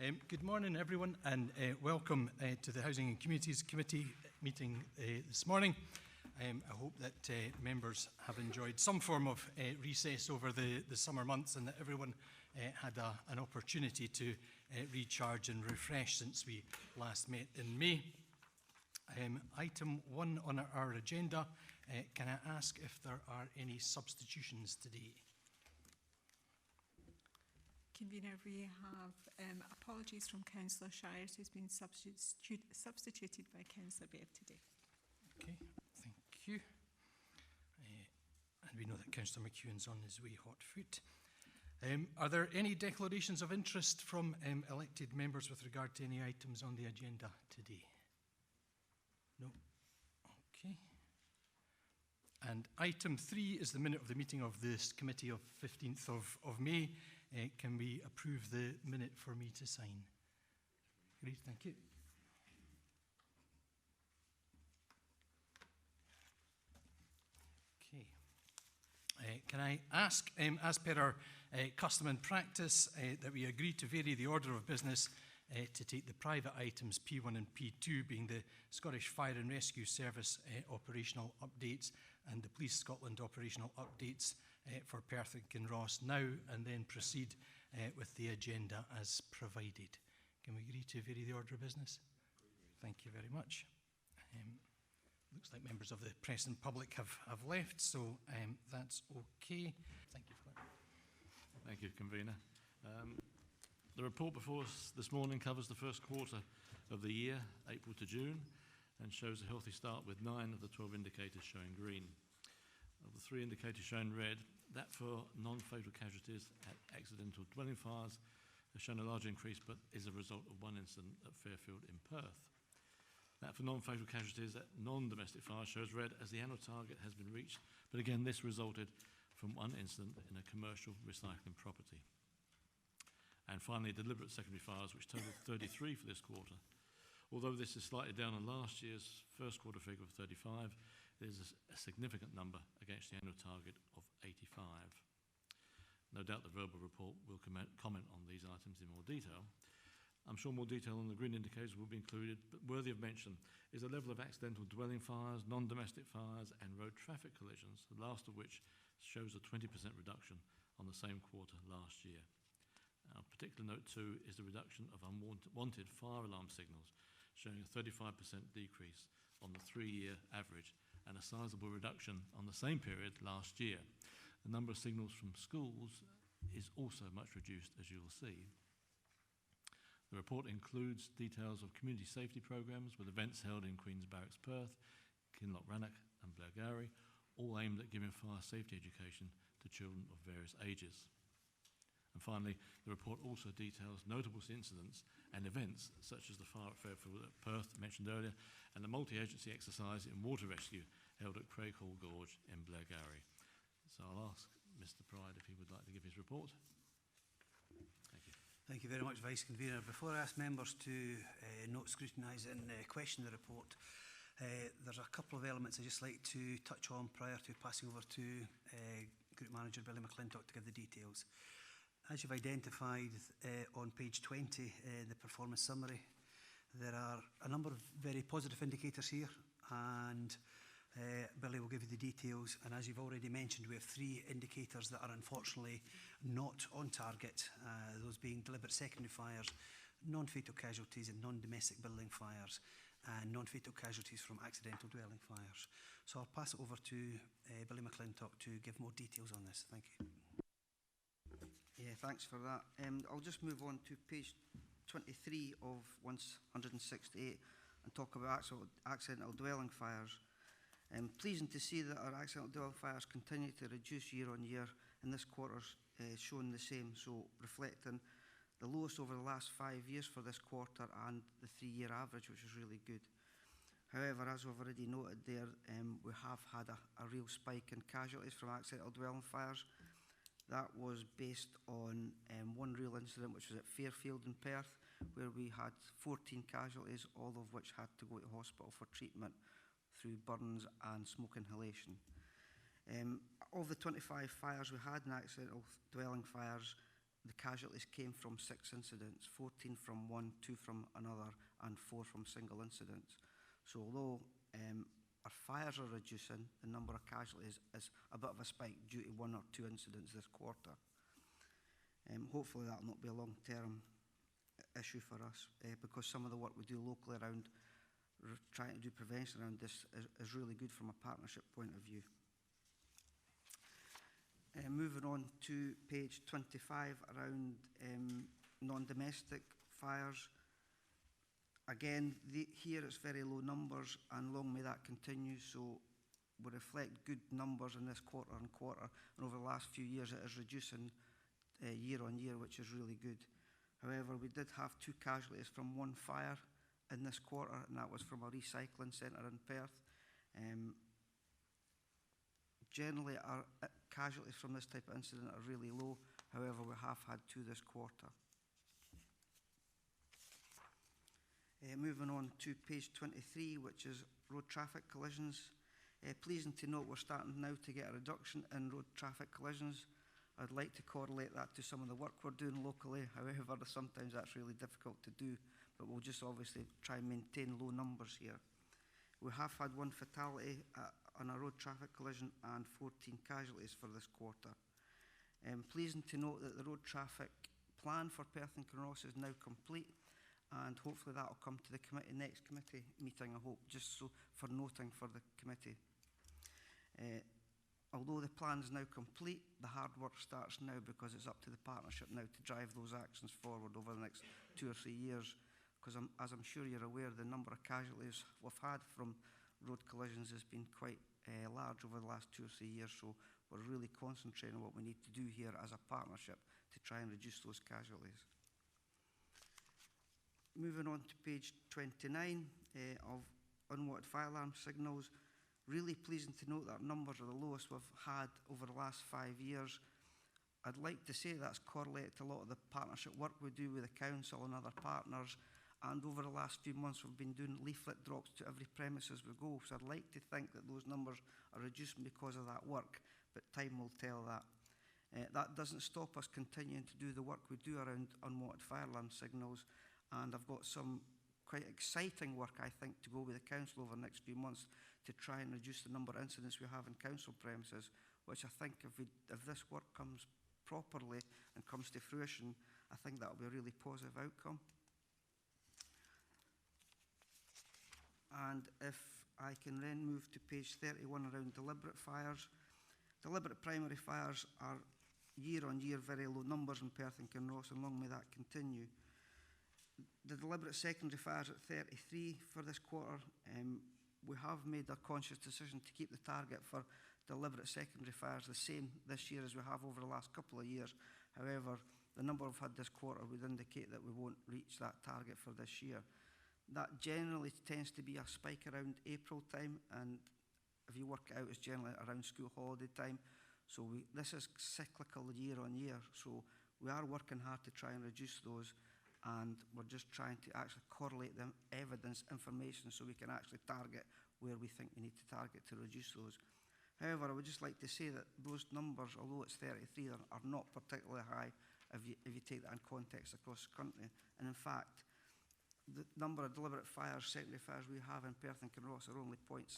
Good morning, everyone, and welcome to the Housing and Communities Committee meeting this morning. I hope that members have enjoyed some form of recess over the summer months and that everyone had an opportunity to recharge and refresh since we last met in May. Item 1 on our agenda, can I ask if there are any substitutions today? Convener, we have apologies from Councillor Shires, who's been substituted by Councillor Baird today. Okay, thank you. And we know that Councillor McEwen's on his way hot foot. Are there any declarations of interest from elected members with regard to any items on the agenda today? No? Okay. And item 3 is the minute of the meeting of this committee of 15th of May. Can we approve the minute for me to sign? Great, thank you. Okay. Can I ask, as per our custom and practice, that we agree to vary the order of business to take the private items P1 and P2, being the Scottish Fire and Rescue Service operational updates and the Police Scotland operational updates for Perth and Kinross now, and then proceed with the agenda as provided. Can we agree to vary the order of business? Thank you very much. Looks like members of the press and public have left, so that's okay. Thank you for that. Thank you, Convener. The report before us this morning covers the first quarter of the year, April to June, and shows a healthy start with 9 of the 12 indicators showing green. Of the 3 indicators showing red, that for non-fatal casualties at accidental dwelling fires has shown a large increase, but is a result of one incident at Fairfield in Perth. That for non-fatal casualties at non-domestic fires shows red as the annual target has been reached, but again this resulted from one incident in a commercial recycling property. And finally, deliberate secondary fires, which totaled 33 for this quarter. Although this is slightly down on last year's first quarter figure of 35, it is a significant number against the annual target of 85. No doubt the verbal report will comment on these items in more detail. I'm sure more detail on the green indicators will be included, but worthy of mention is the level of accidental dwelling fires, non-domestic fires and road traffic collisions, the last of which shows a 20% reduction on the same quarter last year. Of particular note too is the reduction of unwanted fire alarm signals, showing a 35% decrease on the 3-year average and a sizable reduction on the same period last year. The number of signals from schools is also much reduced, as you will see. The report includes details of community safety programs with events held in Queen's Barracks, Perth, Kinloch Rannoch and Blairgowrie, all aimed at giving fire safety education to children of various ages. And finally, the report also details notable incidents and events such as the fire at Fairfield at Perth mentioned earlier and the multi-agency exercise in water rescue held at Craighall Gorge in Blairgowrie. So I'll ask Mr. Pride if he would like to give his report. Thank you. Thank you very much, Vice Convener. Before I ask members to note, scrutinise and question the report, there's a couple of elements I'd just like to touch on prior to passing over to Group Manager Billy McClintock to give the details. As you've identified on page 20 in the performance summary, there are a number of very positive indicators here, and Billy will give you the details. And as you've already mentioned, we have 3 indicators that are unfortunately not on target, those being deliberate secondary fires, non-fatal casualties and non-domestic building fires, and non-fatal casualties from accidental dwelling fires. So I'll pass it over to Billy McClintock to give more details on this. Thank you. Yeah, thanks for that. I'll just move on to page 23 of 168 and talk about accidental dwelling fires. Pleasing to see that our accidental dwelling fires continue to reduce year on year, and this quarter's showing the same, so reflecting the lowest over the last 5 years for this quarter and the 3-year average, which is really good. However, as we've already noted there, we have had a real spike in casualties from accidental dwelling fires. That was based on one real incident, which was at Fairfield in Perth, where we had 14 casualties, all of which had to go to hospital for treatment through burns and smoke inhalation. Of the 25 fires we had in accidental dwelling fires, the casualties came from 6 incidents, 14 from one, 2 from another, and 4 from single incidents. So although our fires are reducing, the number of casualties is a bit of a spike due to 1 or 2 incidents this quarter. Hopefully that will not be a long-term issue for us, because some of the work we do locally around trying to do prevention around this is really good from a partnership point of view. Moving on to page 25 around non-domestic fires. Again, here it's very low numbers, and long may that continue. So we reflect good numbers in this quarter on quarter, and over the last few years it is reducing year on year, which is really good. However, we did have 2 casualties from one fire in this quarter, and that was from a recycling centre in Perth. Generally, our casualties from this type of incident are really low. However, we have had 2 this quarter. Moving on to page 23, which is road traffic collisions. Pleasing to note we're starting now to get a reduction in road traffic collisions. I'd like to correlate that to some of the work we're doing locally. However, sometimes that's really difficult to do, but we'll just obviously try and maintain low numbers here. We have had 1 fatality on a road traffic collision and 14 casualties for this quarter. Pleasing to note that the road traffic plan for Perth and Kinross is now complete, and hopefully that will come to the next committee meeting, I hope, just so for noting for the committee. Although the plan is now complete, the hard work starts now, because it's up to the partnership now to drive those actions forward over the next 2 or 3 years. Because as I'm sure you're aware, the number of casualties we've had from road collisions has been quite large over the last 2 or 3 years. So we're really concentrating on what we need to do here as a partnership to try and reduce those casualties. Moving on to page 29 of unwanted fire alarm signals. Really pleasing to note that our numbers are the lowest we've had over the last 5 years. I'd like to say that's correlated to a lot of the partnership work we do with the council and other partners. And over the last few months, we've been doing leaflet drops to every premises we go. So I'd like to think that those numbers are reducing because of that work, but time will tell that. That doesn't stop us continuing to do the work we do around unwanted fire alarm signals. And I've got some quite exciting work, I think, to go with the council over the next few months to try and reduce the number of incidents we have in council premises, which I think if this work comes properly and comes to fruition, I think that will be a really positive outcome. And if I can then move to page 31 around deliberate fires. Deliberate primary fires are year on year very low numbers in Perth and Kinross, and long may that continue. The deliberate secondary fires at 33 for this quarter. We have made a conscious decision to keep the target for deliberate secondary fires the same this year as we have over the last couple of years. However, the number we've had this quarter would indicate that we won't reach that target for this year. That generally tends to be a spike around April time, and if you work it out, it's generally around school holiday time. So this is cyclical year on year. So we are working hard to try and reduce those, and we're just trying to actually correlate the evidence, information, so we can actually target where we think we need to target to reduce those. However, I would just like to say that those numbers, although it's 33, are not particularly high if you take that in context across the country. And in fact, the number of deliberate fires, secondary fires we have in Perth and Kinross are only 0.7%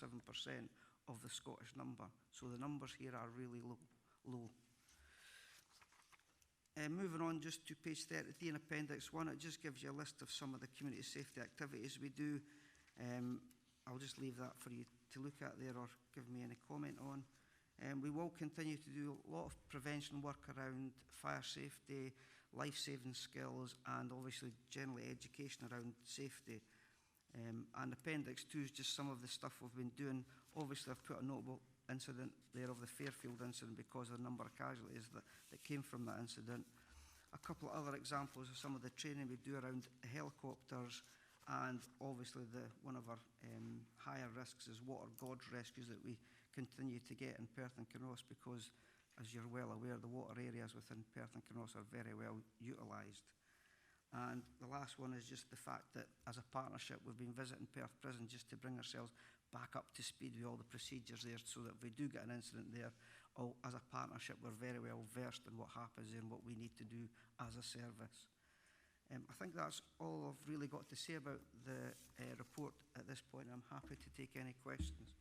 of the Scottish number. So the numbers here are really low. Moving on just to page 33 in Appendix 1, it just gives you a list of some of the community safety activities we do. I'll just leave that for you to look at there or give me any comment on. We will continue to do a lot of prevention work around fire safety, life-saving skills, and obviously generally education around safety. And Appendix 2 is just some of the stuff we've been doing. Obviously, I've put a notable incident there of the Fairfield incident because of the number of casualties that came from that incident. A couple of other examples of some of the training we do around helicopters, and obviously one of our higher risks is water gorge rescues that we continue to get in Perth and Kinross, because as you're well aware, the water areas within Perth and Kinross are very well utilised. And the last one is just the fact that as a partnership we've been visiting Perth Prison just to bring ourselves back up to speed with all the procedures there, so that if we do get an incident there, as a partnership, we're very well versed in what happens and what we need to do as a service. I think that's all I've really got to say about the report at this point. I'm happy to take any questions.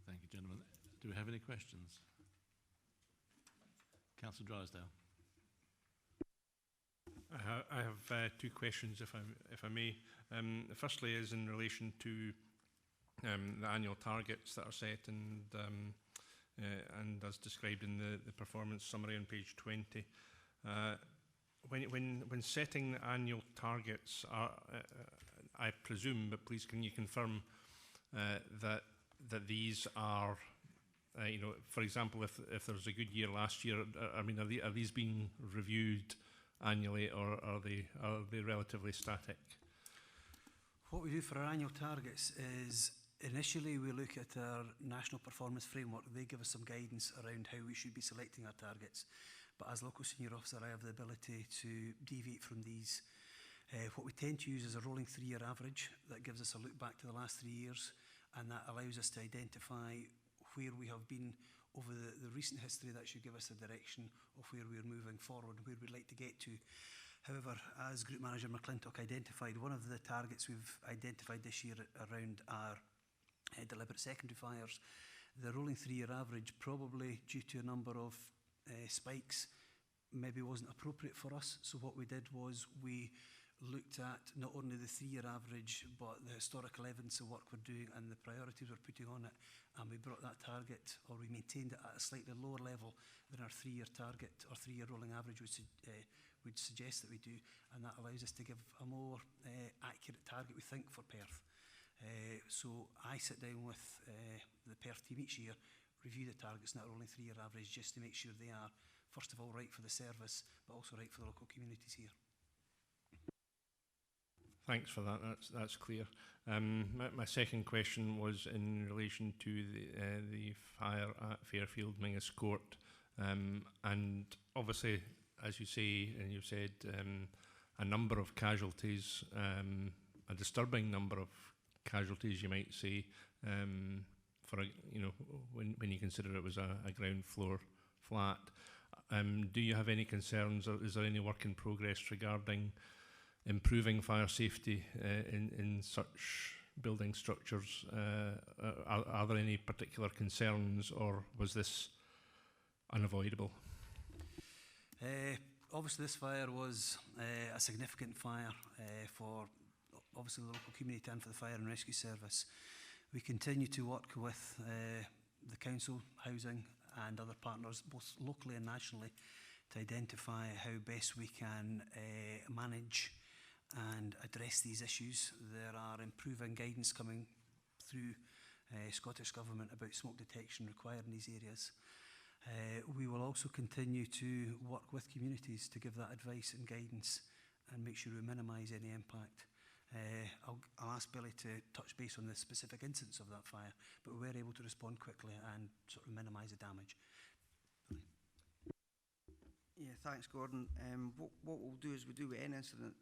Thank you, gentlemen. Do we have any questions? Councillor Drysdale. I have two questions, if I may. Firstly, is in relation to the annual targets that are set and as described in the performance summary on page 20. When setting the annual targets, I presume, but please can you confirm that these are, for example, if there was a good year last year, I mean, are these being reviewed annually, or are they relatively static? What we do for our annual targets is initially we look at our national performance framework. They give us some guidance around how we should be selecting our targets. But as local senior officer, I have the ability to deviate from these. What we tend to use is a rolling 3-year average that gives us a look back to the last 3 years, and that allows us to identify where we have been over the recent history. That should give us a direction of where we're moving forward and where we'd like to get to. However, as Group Manager McClintock identified, one of the targets we've identified this year around our deliberate secondary fires, the rolling 3-year average, probably due to a number of spikes, maybe wasn't appropriate for us. So what we did was we looked at not only the 3-year average, but the historical evidence of work we're doing and the priorities we're putting on it, and we brought that target, or we maintained it at a slightly lower level than our 3-year target or 3-year rolling average would suggest that we do, and that allows us to give a more accurate target, we think, for Perth. So I sit down with the Perth team each year, review the targets and that rolling 3-year average, just to make sure they are, first of all, right for the service, but also right for the local communities here. Thanks for that. That's clear. My second question was in relation to the fire at Fairfield Mingus Court, and obviously, as you say, and you've said, a number of casualties, a disturbing number of casualties, you might say, for when you consider it was a ground floor flat. Do you have any concerns, or is there any work in progress regarding improving fire safety in such building structures? Are there any particular concerns, or was this unavoidable? Obviously this fire was a significant fire for obviously the local community and for the Fire and Rescue Service. We continue to work with the council, housing and other partners, both locally and nationally, to identify how best we can manage and address these issues. There are improving guidance coming through Scottish Government about smoke detection required in these areas. We will also continue to work with communities to give that advice and guidance and make sure we minimise any impact. I'll ask Billy to touch base on the specific incidents of that fire, but we were able to respond quickly and sort of minimise the damage. Yeah, thanks, Gordon. What we'll do is we do any incident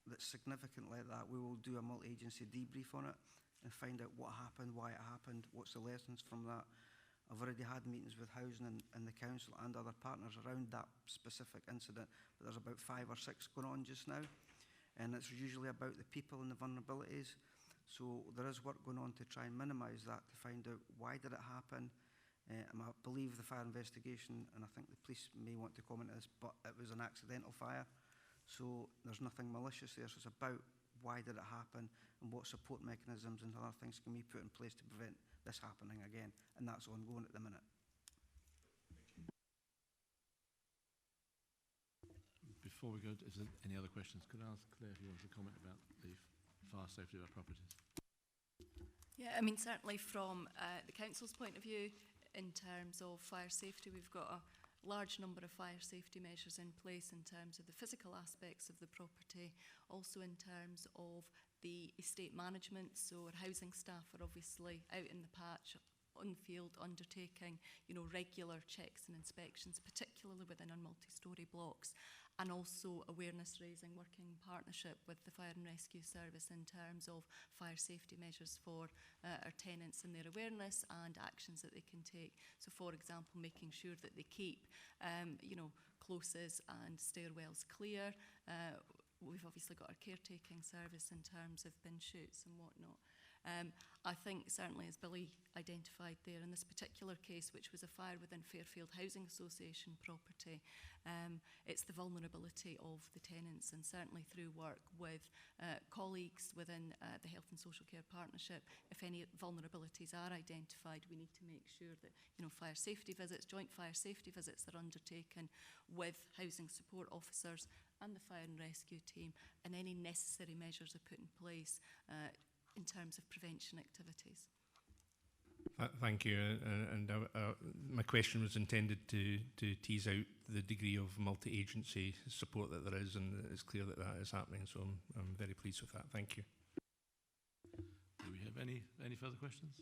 that's significant like that, we will do a multi-agency debrief on it and find out what happened, why it happened, what's the lessons from that. I've already had meetings with housing and the council and other partners around that specific incident, but there's about 5 or 6 going on just now, and it's usually about the people and the vulnerabilities. So there is work going on to try and minimise that, to find out why did it happen. I believe the fire investigation, and I think the police may want to comment on this, but it was an accidental fire. So there's nothing malicious there. So it's about why did it happen and what support mechanisms and other things can we put in place to prevent this happening again. And that's ongoing at the minute. Before we go, is there any other questions? Could I ask Claire if you want to comment about the fire safety of our properties? Yeah, I mean, certainly from the council's point of view, in terms of fire safety, we've got a large number of fire safety measures in place in terms of the physical aspects of the property, also in terms of the estate management. So our housing staff are obviously out in the patch, on field, undertaking regular checks and inspections, particularly within our multi-storey blocks. and also awareness raising, working in partnership with the Fire and Rescue Service in terms of fire safety measures for our tenants and their awareness and actions that they can take. So for example, making sure that they keep closes and stairwells clear. We've obviously got our caretaking service in terms of bin chutes and whatnot. I think certainly, as Billy identified there, in this particular case, which was a fire within Fairfield Housing Association property, it's the vulnerability of the tenants, and certainly through work with colleagues within the Health and Social Care Partnership, if any vulnerabilities are identified, we need to make sure that fire safety visits, joint fire safety visits are undertaken with housing support officers and the fire and rescue team, and any necessary measures are put in place in terms of prevention activities. Thank you. My question was intended to tease out the degree of multi-agency support that there is, and it's clear that that is happening, so I'm very pleased with that. Thank you. Do we have any further questions?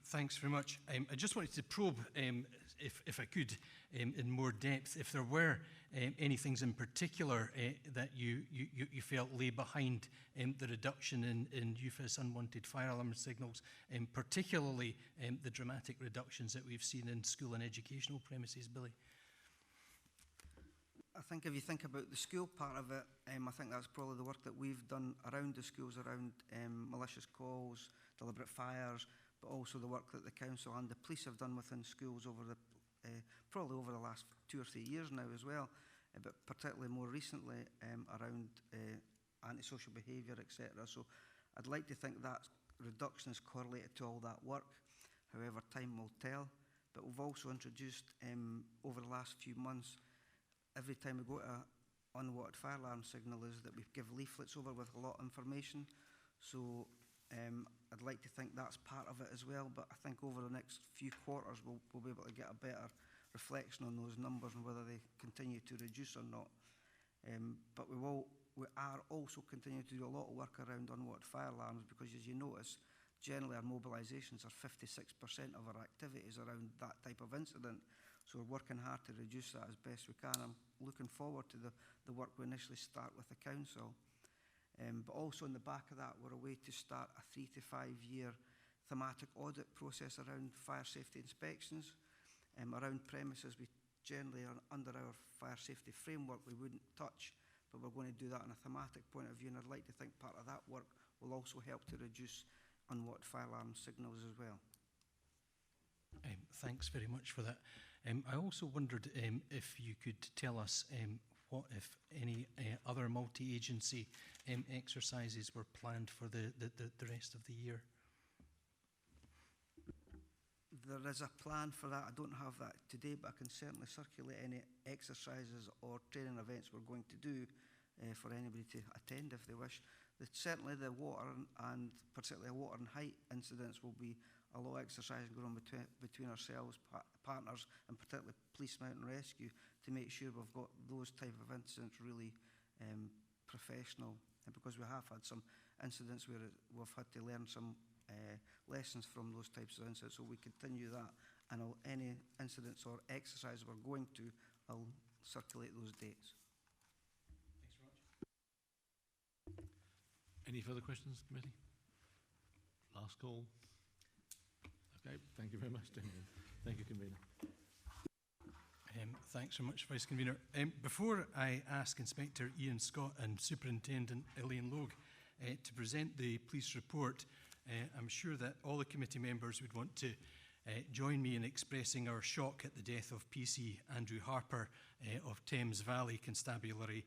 Thanks very much. I just wanted to probe, if I could, in more depth, if there were any things in particular that you felt lay behind the reduction in UFAS unwanted fire alarm signals, particularly the dramatic reductions that we've seen in school and educational premises, Billy? I think if you think about the school part of it, I think that's probably the work that we've done around the schools, around malicious calls, deliberate fires, but also the work that the council and the police have done within schools over the probably over the last 2 or 3 years now as well, but particularly more recently around antisocial behaviour, etc. So I'd like to think that reduction is correlated to all that work. However, time will tell. But we've also introduced over the last few months, every time we go to an unwanted fire alarm signal, is that we give leaflets over with a lot of information. So I'd like to think that's part of it as well, but I think over the next few quarters we'll be able to get a better reflection on those numbers and whether they continue to reduce or not. But we are also continuing to do a lot of work around unwanted fire alarms, because as you notice, generally our mobilisations are 56% of our activities around that type of incident. So we're working hard to reduce that as best we can. I'm looking forward to the work we initially start with the council. But also in the back of that, we're away to start a 3 to 5 year thematic audit process around fire safety inspections. Around premises, we generally are under our fire safety framework we wouldn't touch, but we're going to do that in a thematic point of view, and I'd like to think part of that work will also help to reduce unwanted fire alarm signals as well. Thanks very much for that. I also wondered if you could tell us what, if any, other multi-agency exercises were planned for the rest of the year? There is a plan for that. I don't have that today, but I can certainly circulate any exercises or training events we're going to do for anybody to attend if they wish. Certainly the water and particularly water and height incidents will be a lot of exercise going on between ourselves, partners, and particularly Police Mountain Rescue, to make sure we've got those type of incidents really professional. And because we have had some incidents where we've had to learn some lessons from those types of incidents, so we continue that. And any incidents or exercise we're going to, I'll circulate those dates. Thanks very much. Any further questions, committee? Last call. Okay, thank you very much, Damien. Thank you, convener. Thanks very much, Vice Convener. Before I ask Inspector Ian Scott and Superintendent Elaine Logue to present the police report, I'm sure that all the committee members would want to join me in expressing our shock at the death of PC Andrew Harper of Thames Valley Constabulary,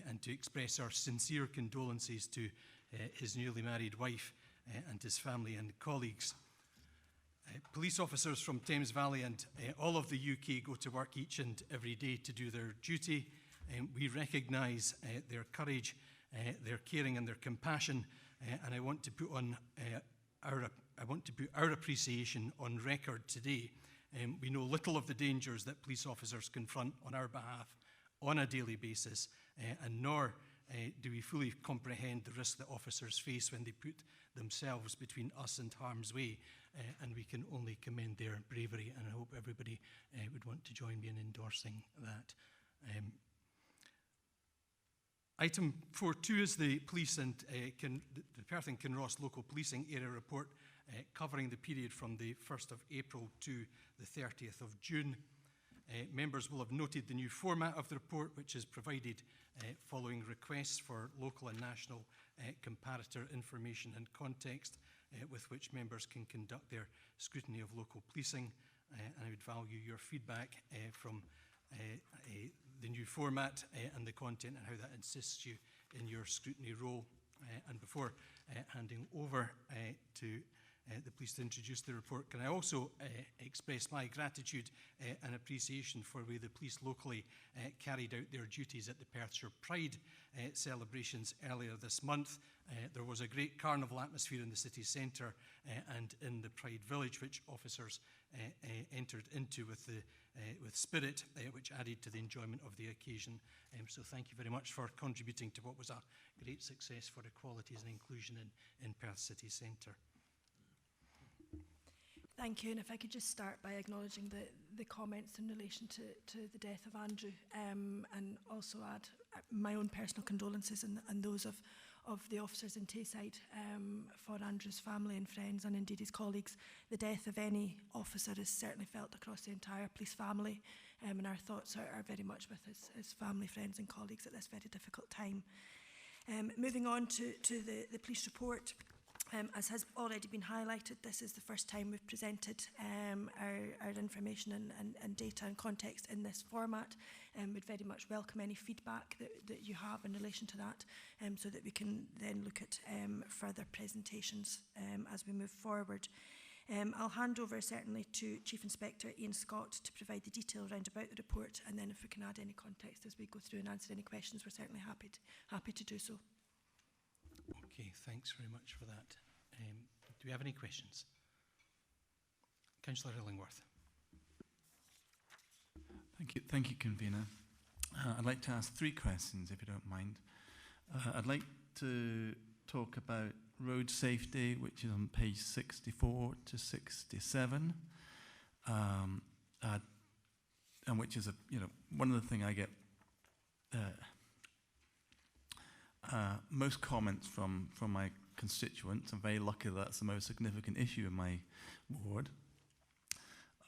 and to express our sincere condolences to his newly married wife and his family and colleagues. Police officers from Thames Valley and all of the UK go to work each and every day to do their duty. We recognise their courage, their caring and their compassion, and I want to put our appreciation on record today. We know little of the dangers that police officers confront on our behalf on a daily basis, and nor do we fully comprehend the risk that officers face when they put themselves between us and harm's way. and we can only commend their bravery, and I hope everybody would want to join me in endorsing that. Item 4.2 is the police and the Perth and Kinross local policing area report covering the period from the 1st of April to the 30th of June. Members will have noted the new format of the report, which is provided following requests for local and national comparator information and context with which members can conduct their scrutiny of local policing. And I would value your feedback from the new format and the content and how that assists you in your scrutiny role. And before handing over to the police to introduce the report, can I also express my gratitude and appreciation for the way the police locally carried out their duties at the Perthshire Pride celebrations earlier this month. There was a great carnival atmosphere in the city centre and in the Pride Village, which officers entered into with spirit, which added to the enjoyment of the occasion. So thank you very much for contributing to what was a great success for equalities and inclusion in Perth city centre. Thank you, and if I could just start by acknowledging the comments in relation to the death of Andrew, and also add my own personal condolences and those of the officers in Tayside for Andrew's family and friends, and indeed his colleagues. The death of any officer is certainly felt across the entire police family, and our thoughts are very much with his family, friends and colleagues at this very difficult time. Moving on to the police report. As has already been highlighted, this is the first time we've presented our information and data and context in this format. We'd very much welcome any feedback that you have in relation to that, so that we can then look at further presentations as we move forward. I'll hand over certainly to Chief Inspector Ian Scott to provide the detail around about the report, and then if we can add any context as we go through and answer any questions, we're certainly happy to do so. Okay, thanks very much for that. Do we have any questions? Councillor Illingworth. Thank you, Convener. I'd like to ask 3 questions, if you don't mind. I'd like to talk about road safety, which is on page 64 to 67, and which is one of the things I get most comments from my constituents. I'm very lucky that's the most significant issue in my ward.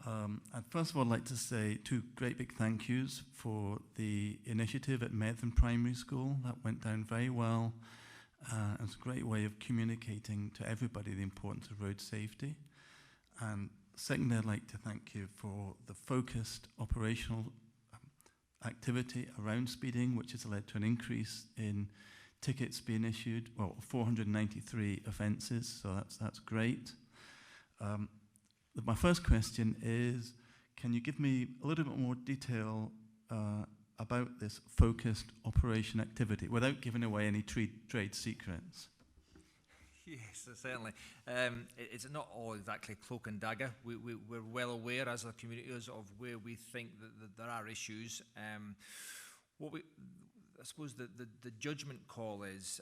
I'd first of all like to say 2 great big thank yous for the initiative at Medford Primary School. That went down very well. It's a great way of communicating to everybody the importance of road safety. And secondly, I'd like to thank you for the focused operational activity around speeding, which has led to an increase in tickets being issued, 493 offences, so that's great. My first question is, can you give me a little bit more detail about this focused operation activity without giving away any trade secrets? Yes, certainly. It's not all exactly cloak and dagger. We're well aware as a community of where we think that there are issues. I suppose the judgment call is,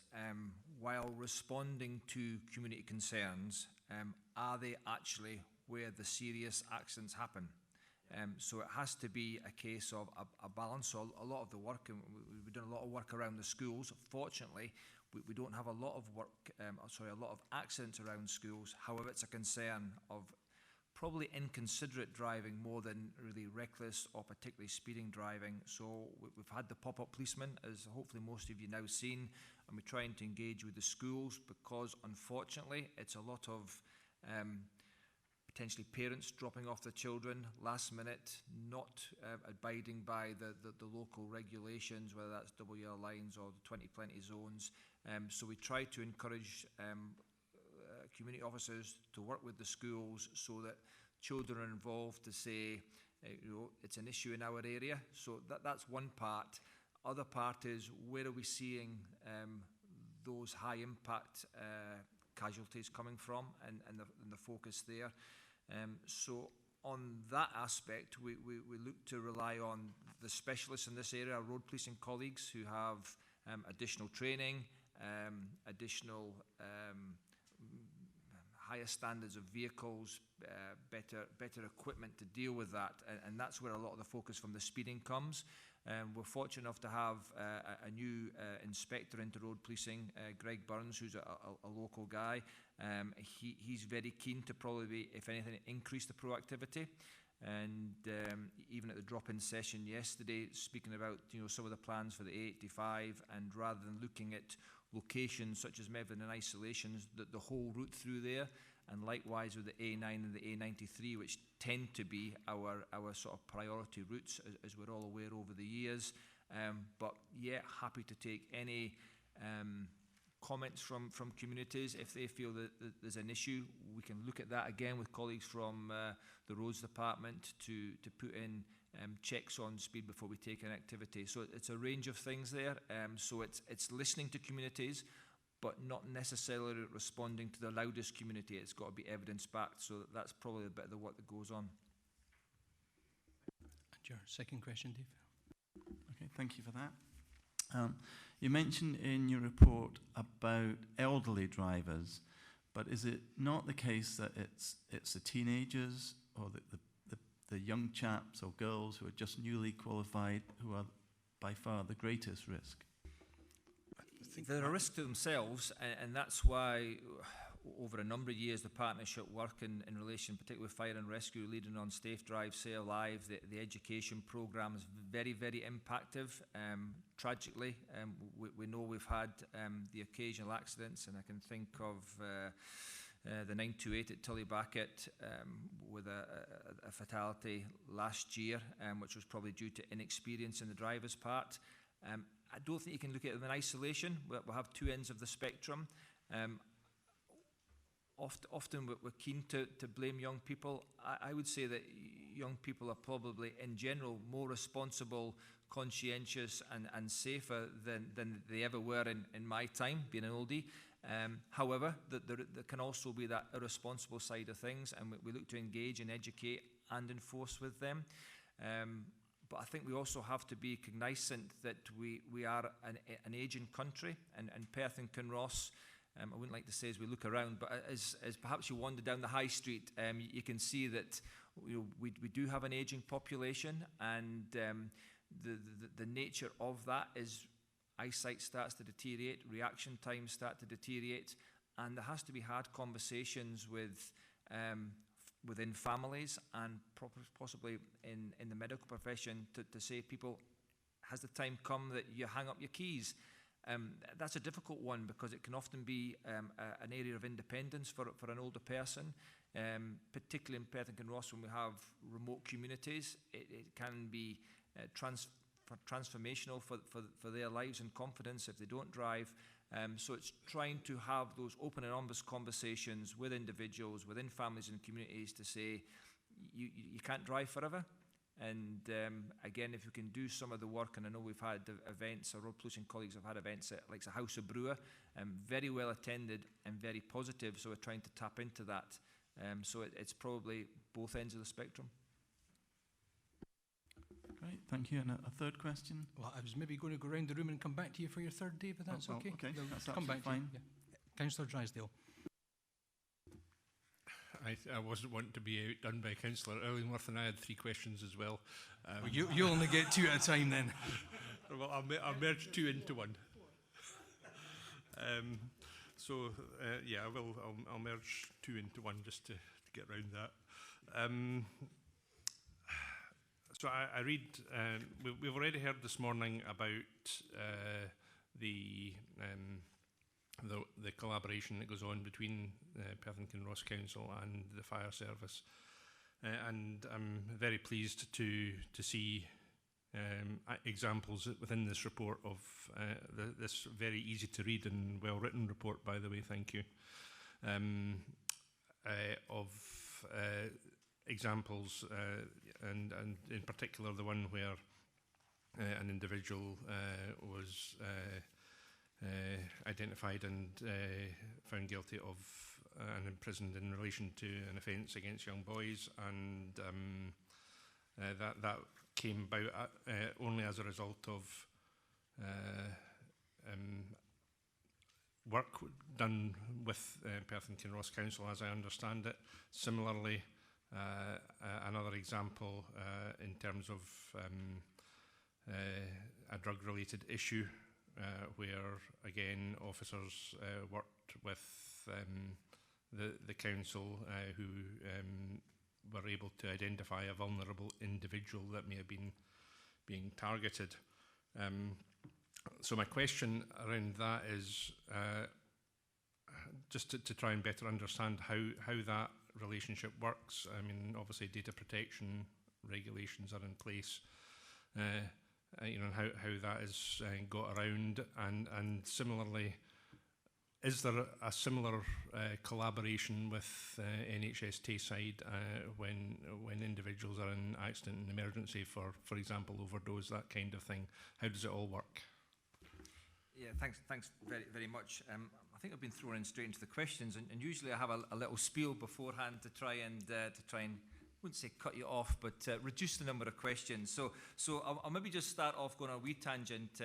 while responding to community concerns, are they actually where the serious accidents happen? So it has to be a case of a balance. So a lot of the work, and we've done a lot of work around the schools. Fortunately, we don't have a lot of a lot of accidents around schools. However, it's a concern of probably inconsiderate driving more than really reckless or particularly speeding driving. So we've had the pop-up policemen, as hopefully most of you now seen, and we're trying to engage with the schools because unfortunately it's a lot of potentially parents dropping off their children last minute, not abiding by the local regulations, whether that's double yellow lines or the 20-plenty zones. So we try to encourage community officers to work with the schools so that children are involved to say, it's an issue in our area. So that's one part. Other part is, where are we seeing those high impact casualties coming from, and the focus there. So on that aspect, we look to rely on the specialists in this area, our road policing colleagues who have additional training, additional higher standards of vehicles, better equipment to deal with that, and that's where a lot of the focus from the speeding comes. We're fortunate enough to have a new inspector into road policing, Greg Burns, who's a local guy. He's very keen to probably, if anything, increase the proactivity. And even at the drop-in session yesterday, speaking about some of the plans for the A85, and rather than looking at locations such as Medford and isolations, the whole route through there, and likewise with the A9 and the A93, which tend to be our sort of priority routes, as we're all aware over the years. But yeah, happy to take any comments from communities. If they feel that there's an issue, we can look at that again with colleagues from the roads department to put in checks on speed before we take an activity. So it's a range of things there. So it's listening to communities, but not necessarily responding to the loudest community. It's got to be evidence-backed. So that's probably a bit of the work that goes on. And your second question, Dave? Okay, thank you for that. You mentioned in your report about elderly drivers, but is it not the case that it's the teenagers or the young chaps or girls who are just newly qualified who are by far the greatest risk? They're a risk to themselves, and that's why over a number of years the partnership work in relation particularly with fire and rescue, leading on Safe Drive, Say Alive, the education programme is very, very impactful. Tragically, we know we've had the occasional accidents, and I can think of the 928 at Tullybacket with a fatality last year, which was probably due to inexperience in the driver's part. I don't think you can look at them in isolation. We'll have two ends of the spectrum. Often we're keen to blame young people. I would say that young people are probably, in general, more responsible, conscientious and safer than they ever were in my time, being an oldie. However, there can also be that irresponsible side of things, and we look to engage and educate and enforce with them. But I think we also have to be cognizant that we are an ageing country, and Perth and Kinross, I wouldn't like to say as we look around, but as perhaps you wander down the high street, you can see that we do have an ageing population, and the nature of that is eyesight starts to deteriorate, reaction times start to deteriorate, and there has to be hard conversations within families and possibly in the medical profession to say, people, has the time come that you hang up your keys? That's a difficult one because it can often be an area of independence for an older person, particularly in Perth and Kinross when we have remote communities. It can be transformational for their lives and confidence if they don't drive. So it's trying to have those open and honest conversations with individuals, within families and communities to say, you can't drive forever. And again, if we can do some of the work, and I know we've had events, our road policing colleagues have had events at like the House of Brewer, very well attended and very positive, so we're trying to tap into that. So it's probably both ends of the spectrum. Great, thank you. And a third question? Well, I was maybe going to go around the room and come back to you for your third, Dave, if that's okay. Okay, that's come back fine. to you. Yeah. Councillor Drysdale. I wasn't wanting to be outdone by Councillor Illingworth, and I had three questions as well. Well, you only get two at a time then. Well, I'll merge two into one. Yeah, I'll merge two into one just to get around that. So I read, we've already heard this morning about the collaboration that goes on between Perth and Kinross Council and the fire service, and I'm very pleased to see examples within this report of this very easy to read and well written report, by the way, thank you, of examples and in particular the one where an individual was identified and found guilty of and imprisoned in relation to an offence against young boys, and that came about only as a result of work done with Perth and Kinross Council, as I understand it. Similarly, another example in terms of a drug-related issue where, again, officers worked with the council who were able to identify a vulnerable individual that may have been being targeted. So my question around that is just to try and better understand how that relationship works. I mean, obviously data protection regulations are in place, you know, how that is got around, and similarly, is there a similar collaboration with NHS Tayside when individuals are in accident and emergency, for example, overdose, that kind of thing? How does it all work? Yeah, thanks very much. I think I've been thrown in straight into the questions, and usually I have a little spiel beforehand to try and I wouldn't say cut you off, but reduce the number of questions. So I'll maybe just start off going on a wee tangent.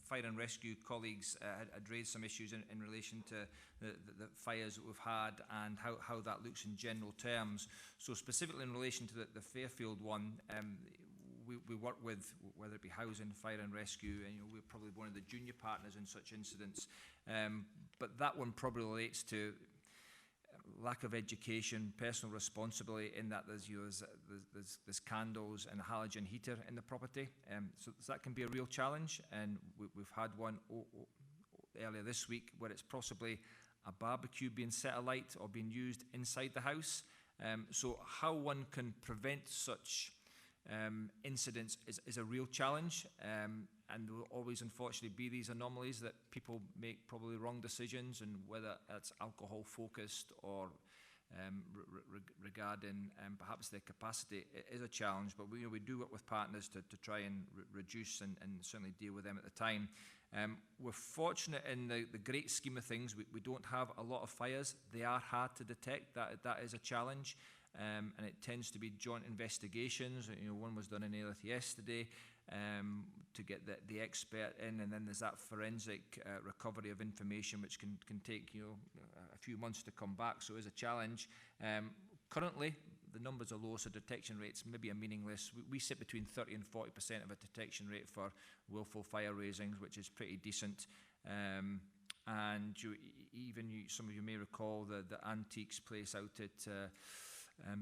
Fire and rescue colleagues had raised some issues in relation to the fires that we've had and how that looks in general terms. So specifically in relation to the Fairfield one, we work with, whether it be housing, fire and rescue, and we're probably one of the junior partners in such incidents. But that one probably relates to lack of education, personal responsibility, in that there's candles and a halogen heater in the property. So that can be a real challenge, and we've had one earlier this week where it's possibly a barbecue being set alight or being used inside the house. So how one can prevent such incidents is a real challenge, and there will always unfortunately be these anomalies that people make probably wrong decisions, and whether it's alcohol focused or regarding perhaps their capacity, it is a challenge. But we do work with partners to try and reduce and certainly deal with them at the time. We're fortunate in the great scheme of things. We don't have a lot of fires. They are hard to detect. That is a challenge. And it tends to be joint investigations. One was done in Alyth yesterday to get the expert in, and then there's that forensic recovery of information, which can take a few months to come back. So it's a challenge. Currently, the numbers are low, so detection rates maybe are meaningless. We sit between 30 and 40% of a detection rate for willful fire raisings, which is pretty decent. And some of you may recall the Antiques place out at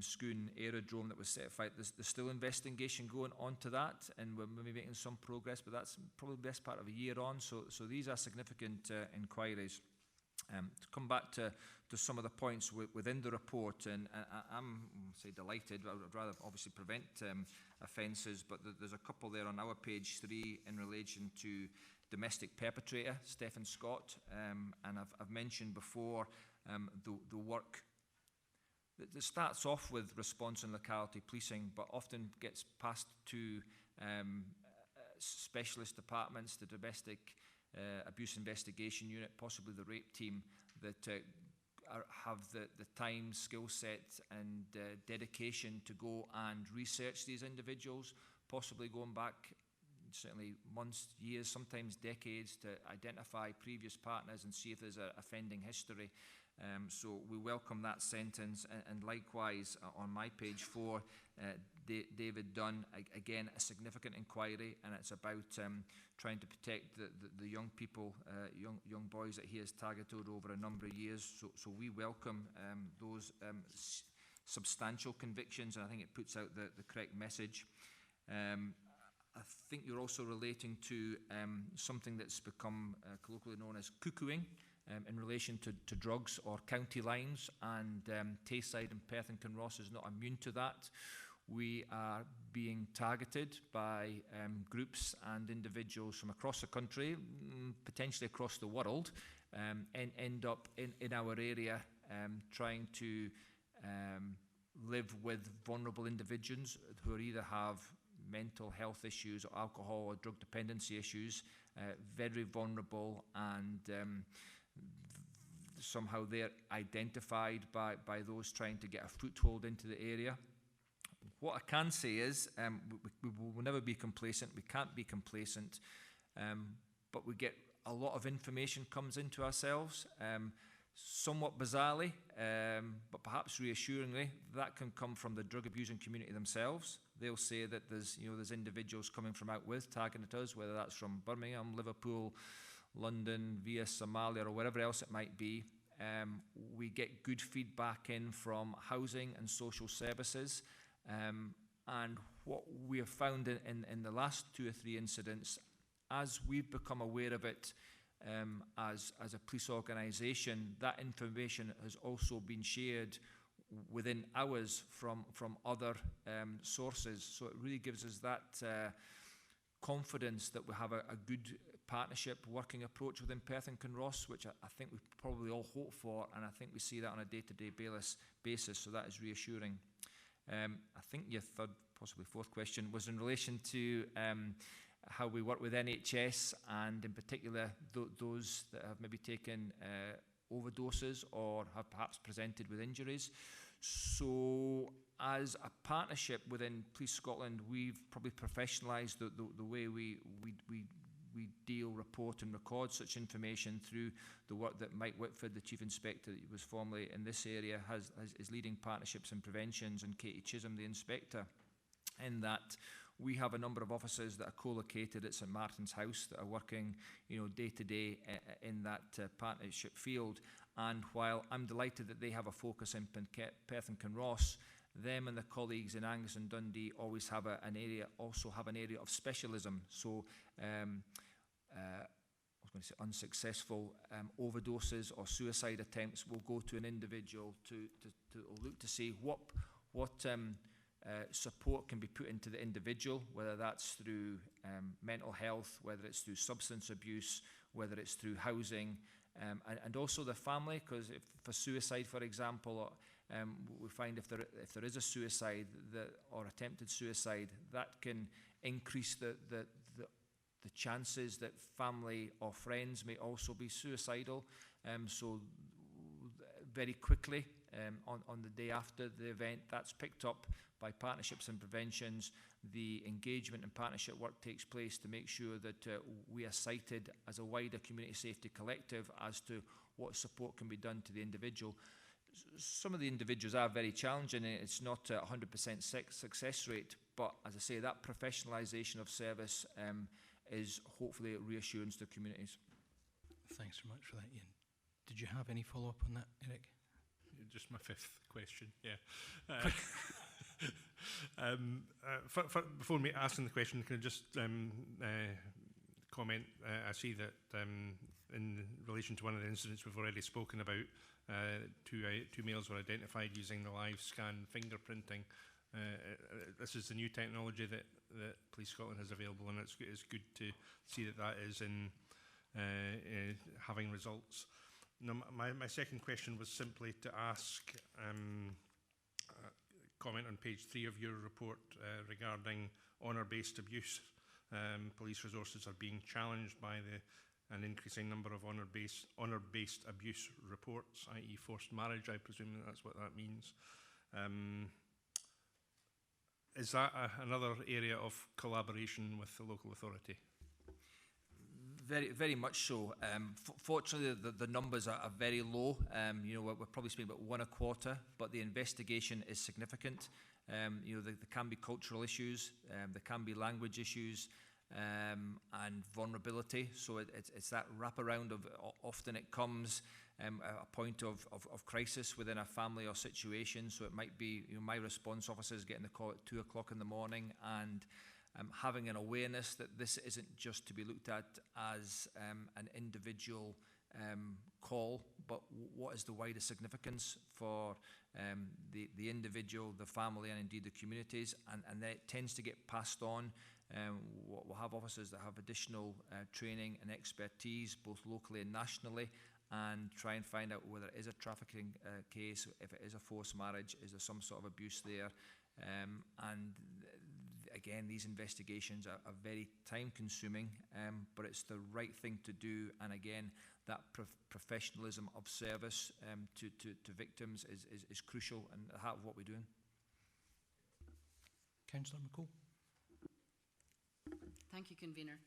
Scoon Aerodrome that was set afire. There's still investigation going on to that, and we're maybe making some progress, but that's probably the best part of a year on. So these are significant inquiries. To come back to some of the points within the report, and I'm delighted. I would rather obviously prevent offences, but there's a couple there on our page 3 in relation to domestic perpetrator Stephen Scott, and I've mentioned before the work that starts off with response and locality policing, but often gets passed to specialist departments, the domestic abuse investigation unit, possibly the rape team, that have the time, skill set and dedication to go and research these individuals, possibly going back certainly months, years, sometimes decades, to identify previous partners and see if there's an offending history. So we welcome that sentence, and likewise on my page 4, David Dunn, again a significant inquiry, and it's about trying to protect the young people, young boys that he has targeted over a number of years. So we welcome those substantial convictions, and I think it puts out the correct message. I think you're also relating to something that's become colloquially known as cuckooing, in relation to drugs or county lines, and Tayside and Perth and Kinross is not immune to that. We are being targeted by groups and individuals from across the country, potentially across the world, and end up in our area trying to live with vulnerable individuals who either have mental health issues or alcohol or drug dependency issues, very vulnerable, and somehow they're identified by those trying to get a foothold into the area. What I can say is we will never be complacent. We can't be complacent, but we get a lot of information comes into ourselves, somewhat bizarrely, but perhaps reassuringly. That can come from the drug abusing community themselves. They'll say that there's individuals coming from out with tagging at us, whether that's from Birmingham, Liverpool, London, via Somalia, or wherever else it might be. We get good feedback in from housing and social services. And what we have found in the last 2 or 3 incidents, as we've become aware of it as a police organisation, that information has also been shared within hours from other sources. So it really gives us that confidence that we have a good partnership working approach within Perth and Kinross, which I think we probably all hope for, and I think we see that on a day-to-day basis, so that is reassuring. I think your third, possibly fourth question was in relation to how we work with NHS, and in particular those that have maybe taken overdoses or have perhaps presented with injuries. So as a partnership within Police Scotland, we've probably professionalised the way we deal, report and record such information through the work that Mike Whitford, the Chief Inspector that was formerly in this area, is leading partnerships and preventions, and Katie Chisholm, the Inspector, in that we have a number of officers that are co-located at St Martin's House that are working day to day in that partnership field. And while I'm delighted that they have a focus in Perth and Kinross, them and their colleagues in Angus and Dundee always have an area of specialism. So I was going to say unsuccessful overdoses or suicide attempts will go to an individual to look to see what support can be put into the individual, whether that's through mental health, whether it's through substance abuse, whether it's through housing, and also the family, because for suicide, for example, we find if there is a suicide or attempted suicide, that can increase the chances that family or friends may also be suicidal. So very quickly, on the day after the event, that's picked up by partnerships and preventions. The engagement and partnership work takes place to make sure that we are cited as a wider community safety collective as to what support can be done to the individual. Some of the individuals are very challenging. It's not a 100% success rate, but as I say, that professionalisation of service is hopefully a reassurance to communities. Thanks very much for that, Ian. Did you have any follow-up on that, Eric? Just my fifth question, yeah. Before me asking the question, can I just comment? I see that in relation to one of the incidents we've already spoken about, two males were identified using the live scan fingerprinting. This is the new technology that Police Scotland has available, and it's good to see that is in having results. Now, my second question was simply to ask comment on page 3 of your report regarding honour-based abuse. Police resources are being challenged by an increasing number of honour-based abuse reports, i.e. forced marriage. I presume that's what that means. Is that another area of collaboration with the local authority? Very, very much so. Fortunately, the numbers are very low. We're probably speaking about 1 a quarter, but the investigation is significant. There can be cultural issues, there can be language issues, and vulnerability. So it's that wraparound of often it comes a point of crisis within a family or situation. So it might be my response officers getting the call at 2 o'clock in the morning, and having an awareness that this isn't just to be looked at as an individual call, but what is the wider significance for the individual, the family, and indeed the communities, and then it tends to get passed on. We'll have officers that have additional training and expertise, both locally and nationally, and try and find out whether it is a trafficking case, if it is a forced marriage, is there some sort of abuse there, and again, these investigations are very time-consuming, but it's the right thing to do. And again, that professionalism of service to victims is crucial and at the heart of what we're doing. Councillor McCall. Thank you, Convener.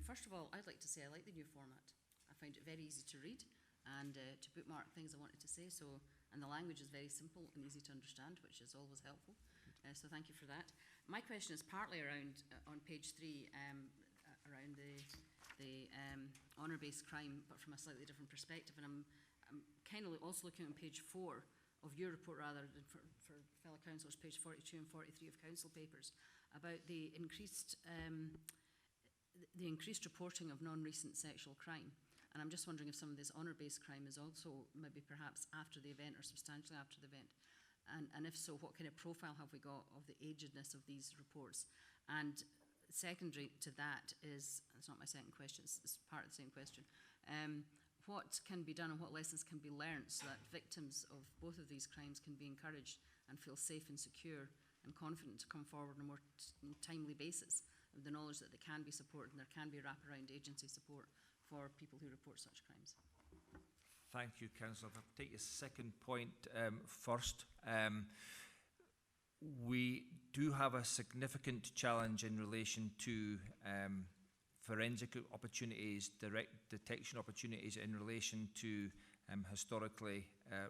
First of all, I'd like to say I like the new format. I find it very easy to read and to bookmark things I wanted to say. And the language is very simple and easy to understand, which is always helpful. So thank you for that. My question is partly around, on page 3, around the honour-based crime, but from a slightly different perspective. And I'm kind of also looking on page 4 of your report, rather than for fellow councillors, page 42 and 43 of council papers, about the increased reporting of non-recent sexual crime. And I'm just wondering if some of this honour-based crime is also maybe perhaps after the event or substantially after the event. And if so, what kind of profile have we got of the agedness of these reports? And secondary to that is, it's not my second question, it's part of the same question, what can be done and what lessons can be learnt so that victims of both of these crimes can be encouraged and feel safe and secure and confident to come forward on a more timely basis with the knowledge that they can be supported and there can be wraparound agency support for people who report such crimes? Thank you, Councillor. I'll take your second point first. We do have a significant challenge in relation to forensic opportunities, direct detection opportunities in relation to historically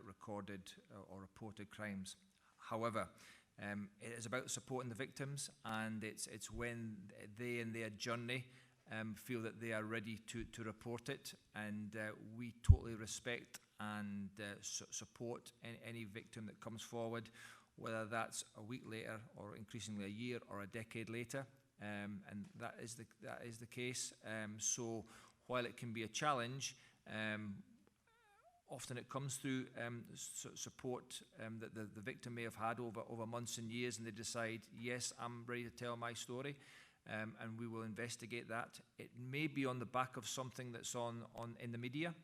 recorded or reported crimes. However, it is about supporting the victims, and it's when they in their journey feel that they are ready to report it, and we totally respect and support any victim that comes forward, whether that's a week later or increasingly a year or a decade later, and that is the case. So while it can be a challenge, often it comes through support that the victim may have had over months and years, and they decide, yes, I'm ready to tell my story. And we will investigate that. It may be on the back of something that's in the media.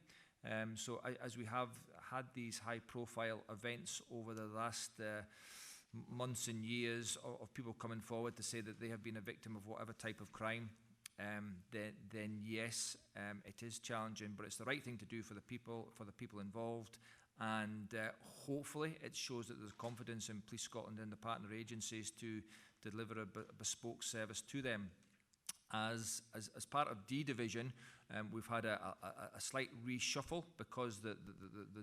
So as we have had these high-profile events over the last months and years of people coming forward to say that they have been a victim of whatever type of crime, then yes, it is challenging, but it's the right thing to do for the people involved. And hopefully it shows that there's confidence in Police Scotland and the partner agencies to deliver a bespoke service to them. As part of D Division, we've had a slight reshuffle because the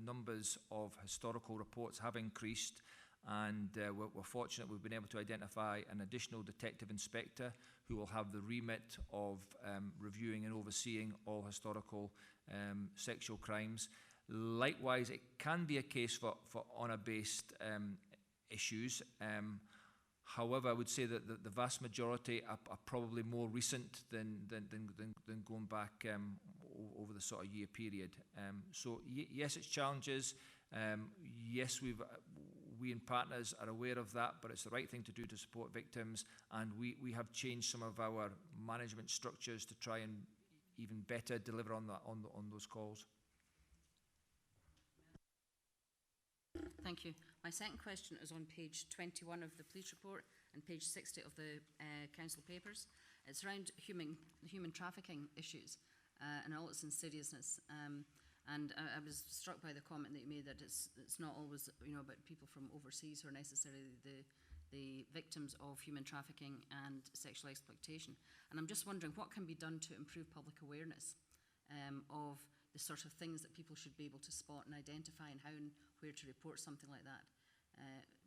numbers of historical reports have increased, and we're fortunate we've been able to identify an additional detective inspector who will have the remit of reviewing and overseeing all historical sexual crimes. Likewise, it can be a case for honour-based issues. However, I would say that the vast majority are probably more recent than going back over the sort of year period. So yes, it's challenges. Yes, we and partners are aware of that, but it's the right thing to do to support victims, and we have changed some of our management structures to try and even better deliver on those calls. Thank you. My second question is on page 21 of the police report and page 60 of the council papers. It's around human trafficking issues and all its insidiousness. And I was struck by the comment that you made that it's not always about people from overseas who are necessarily the victims of human trafficking and sexual exploitation. And I'm just wondering what can be done to improve public awareness of the sort of things that people should be able to spot and identify, and how and where to report something like that.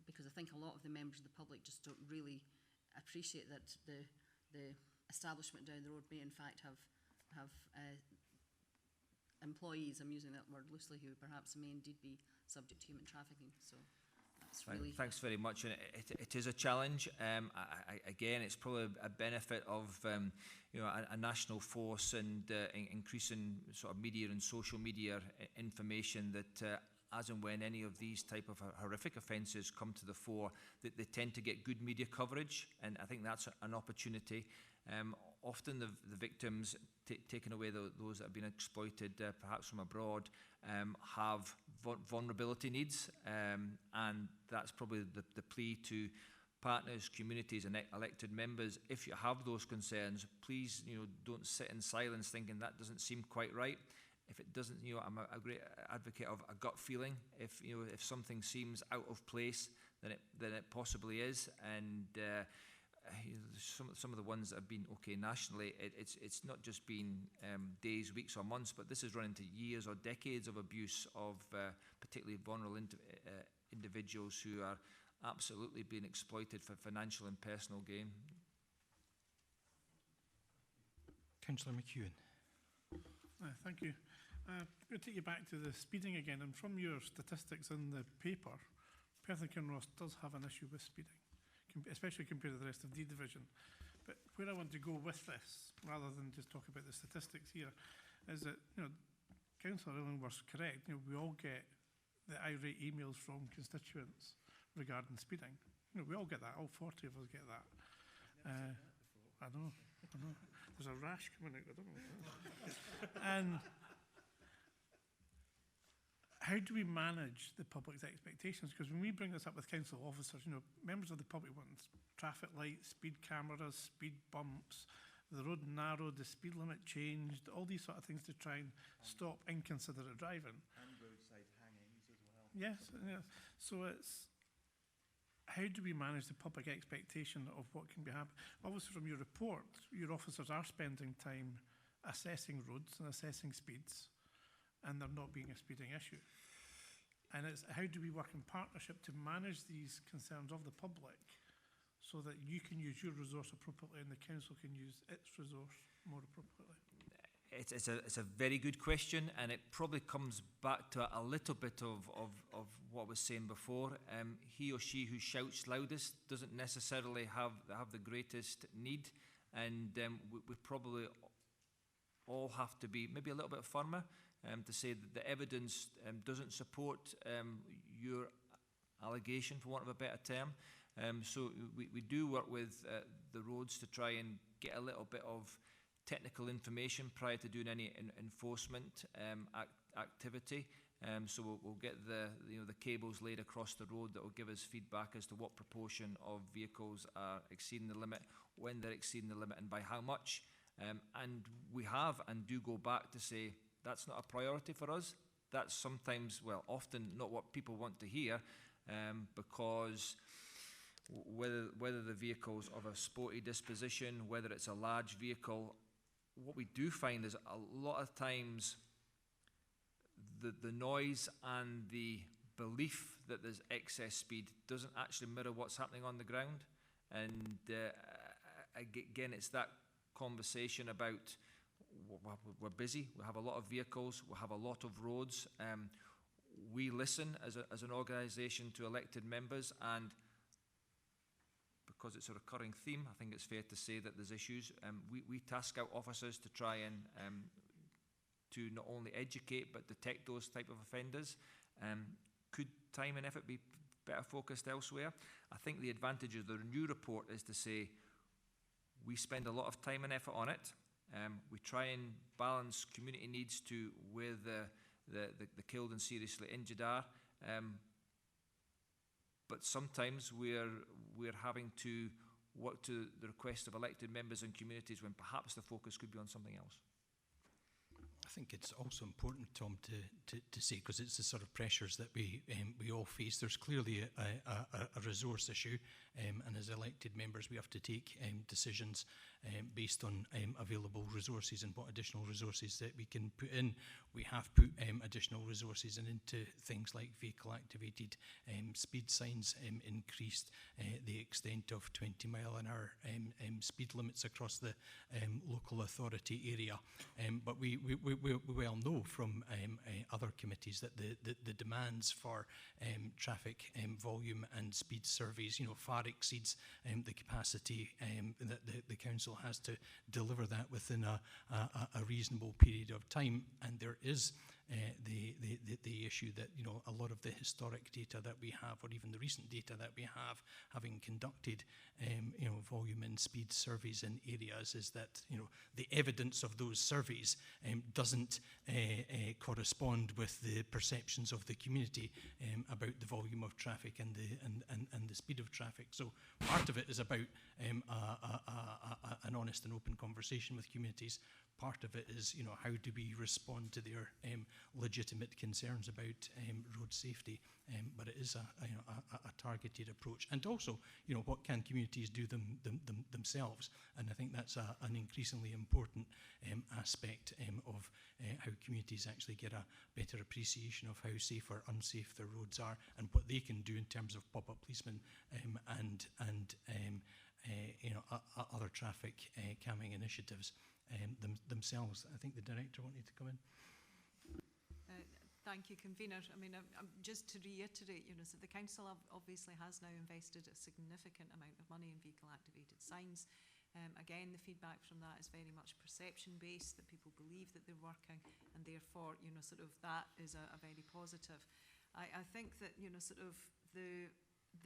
Because I think a lot of the members of the public just don't really appreciate that the establishment down the road may in fact have employees, I'm using that word loosely, who perhaps may indeed be subject to human trafficking. So that's really... Thanks very much. And it is a challenge. Again, it's probably a benefit of a national force and increasing sort of media and social media information that as and when any of these type of horrific offences come to the fore, that they tend to get good media coverage, and I think that's an opportunity. Often the victims, taking away those that have been exploited perhaps from abroad, have vulnerability needs, and that's probably the plea to partners, communities and elected members. If you have those concerns, please don't sit in silence thinking that doesn't seem quite right. If it doesn't, I'm a great advocate of a gut feeling. If if something seems out of place, then it possibly is, and some of the ones that have been okay nationally, it's not just been days, weeks or months, but this has run into years or decades of abuse of particularly vulnerable individuals who are absolutely being exploited for financial and personal gain. Councillor McEwen. Thank you. I'm going to take you back to the speeding again, and from your statistics in the paper, Perth Kinross does have an issue with speeding, especially compared to the rest of D Division. But where I want to go with this, rather than just talk about the statistics here, is that, Councillor Illingworth's correct. We all get the irate emails from constituents regarding speeding. We all get that. All 40 of us get that. I know. There's a rash coming out. I don't know. And how do we manage the public's expectations? Because when we bring this up with council officers, members of the public want traffic lights, speed cameras, speed bumps, the road narrowed, the speed limit changed, all these sort of things to try and stop inconsiderate driving. And roadside hangings as well. Yes. So it's, how do we manage the public expectation of what can be happening? Obviously, from your report, your officers are spending time assessing roads and assessing speeds, and there not being a speeding issue. And it's how do we work in partnership to manage these concerns of the public so that you can use your resource appropriately and the council can use its resource more appropriately? It's a very good question, and it probably comes back to a little bit of what I was saying before. He or she who shouts loudest doesn't necessarily have the greatest need, and we probably all have to be maybe a little bit firmer to say that the evidence doesn't support your allegation, for want of a better term. So we do work with the roads to try and get a little bit of technical information prior to doing any enforcement activity. So we'll get the cables laid across the road that will give us feedback as to what proportion of vehicles are exceeding the limit, when they're exceeding the limit, and by how much. And we have and do go back to say that's not a priority for us. That's sometimes, well, often not what people want to hear, because whether the vehicle's of a sporty disposition, whether it's a large vehicle, what we do find is a lot of times the noise and the belief that there's excess speed doesn't actually mirror what's happening on the ground. And again, it's that conversation about we're busy, we have a lot of vehicles, we have a lot of roads. We listen as an organisation to elected members, and because it's a recurring theme, I think it's fair to say that there's issues. We task out officers to try and to not only educate but detect those type of offenders. Could time and effort be better focused elsewhere? I think the advantage of the new report is to say we spend a lot of time and effort on it. We try and balance community needs to where the killed and seriously injured are. But sometimes we're having to work to the request of elected members and communities when perhaps the focus could be on something else. I think it's also important, Tom, to say, because it's the sort of pressures that we all face. There's clearly a resource issue, and as elected members, we have to take decisions based on available resources and what additional resources that we can put in. We have put additional resources into things like vehicle-activated speed signs, increased the extent of 20-mile-an-hour speed limits across the local authority area. But we well know from other committees that the demands for traffic volume and speed surveys, far exceeds the capacity that the council has to deliver that within a reasonable period of time. And there is the issue that a lot of the historic data that we have, or even the recent data that we have, having conducted volume and speed surveys in areas, is that the evidence of those surveys doesn't correspond with the perceptions of the community about the volume of traffic and the speed of traffic. So part of it is about an honest and open conversation with communities. part of it is, how do we respond to their legitimate concerns about road safety? But it is a targeted approach. And also, what can communities do themselves? And I think that's an increasingly important aspect of how communities actually get a better appreciation of how safe or unsafe their roads are, and what they can do in terms of pop-up policemen and other traffic calming initiatives themselves. I think the director wanted to come in. Thank you, Convener. I mean, just to reiterate, so the Council obviously has now invested a significant amount of money in vehicle-activated signs. Again, the feedback from that is very much perception-based, that people believe that they're working, and therefore, that is a very positive. I think that, the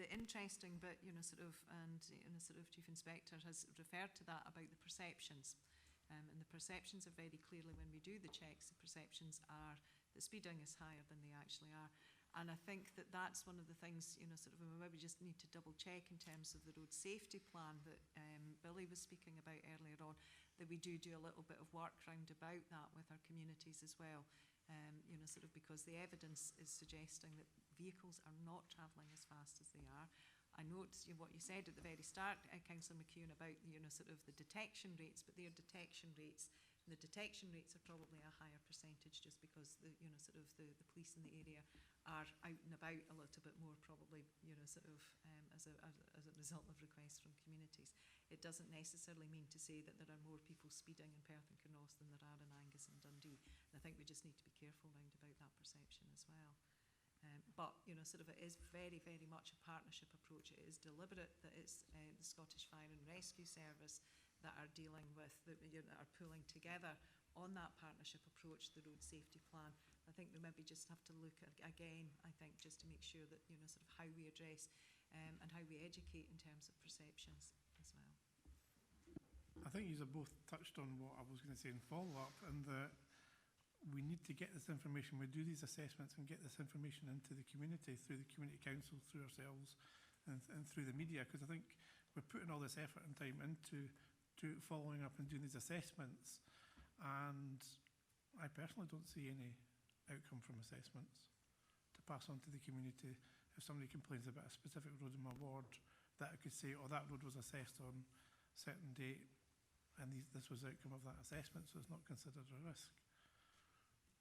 interesting bit, and Chief Inspector has referred to that about the perceptions. And the perceptions are very clearly, when we do the checks, the perceptions are that speeding is higher than they actually are. And I think that that's one of the things, we maybe just need to double check in terms of the road safety plan that Billy was speaking about earlier on, that we do a little bit of work round about that with our communities as well. Because the evidence is suggesting that vehicles are not travelling as fast as they are. I note what you said at the very start, Councillor McEwen, about the detection rates, but their detection rates, and the detection rates are probably a higher percentage just because the police in the area are out and about a little bit more, probably as a result of requests from communities. It doesn't necessarily mean to say that there are more people speeding in Perth and Kinross than there are in Angus and Dundee. And I think we just need to be careful round about that perception as well. But it is very, very much a partnership approach. It is deliberate that it's the Scottish Fire and Rescue Service that are dealing with, that are pulling together on that partnership approach, the road safety plan. I think we maybe just have to look at, again, I think, just to make sure that how we address and how we educate in terms of perceptions as well. I think you have both touched on what I was going to say in follow-up, and that we need to get this information, we do these assessments and get this information into the community through the community council, through ourselves and through the media, because I think we're putting all this effort and time into following up and doing these assessments, and I personally don't see any outcome from assessments to pass on to the community. If somebody complains about a specific road in my ward, that I could say, oh, that road was assessed on a certain date and this was the outcome of that assessment, so it's not considered a risk.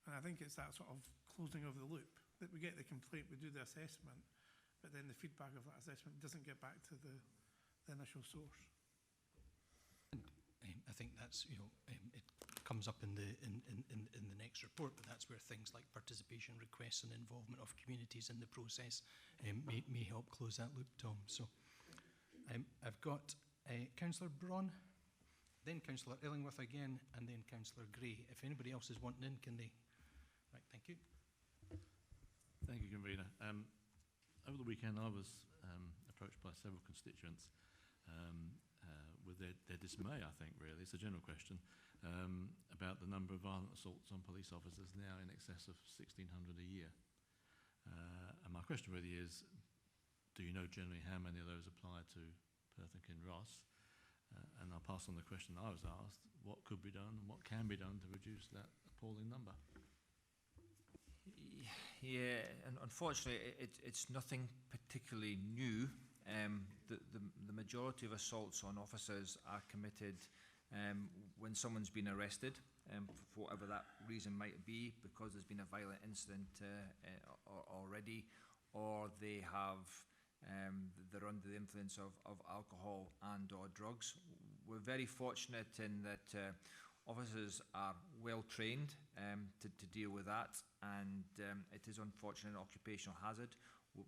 And I think it's that sort of closing of the loop, that we get the complaint, we do the assessment, but then the feedback of that assessment doesn't get back to the initial source. And I think that's, it comes up in the next report, but that's where things like participation requests and involvement of communities in the process may help close that loop, Tom. So I've got Councillor Braun, then Councillor Illingworth again, and then Councillor Gray. If anybody else is wanting in, can they? Right, thank you. Thank you, Convener. Over the weekend, I was approached by several constituents with their dismay, I think, really. It's a general question about the number of violent assaults on police officers now in excess of 1,600 a year. And my question really is, do you know generally how many of those apply to Perth and Kinross? And I'll pass on the question I was asked, what could be done and what can be done to reduce that appalling number? Yeah, and unfortunately, it's nothing particularly new. The majority of assaults on officers are committed when someone's been arrested, for whatever that reason might be, because there's been a violent incident already, or they have they're under the influence of alcohol and or drugs. We're very fortunate in that officers are well trained to deal with that, and it is unfortunately an occupational hazard.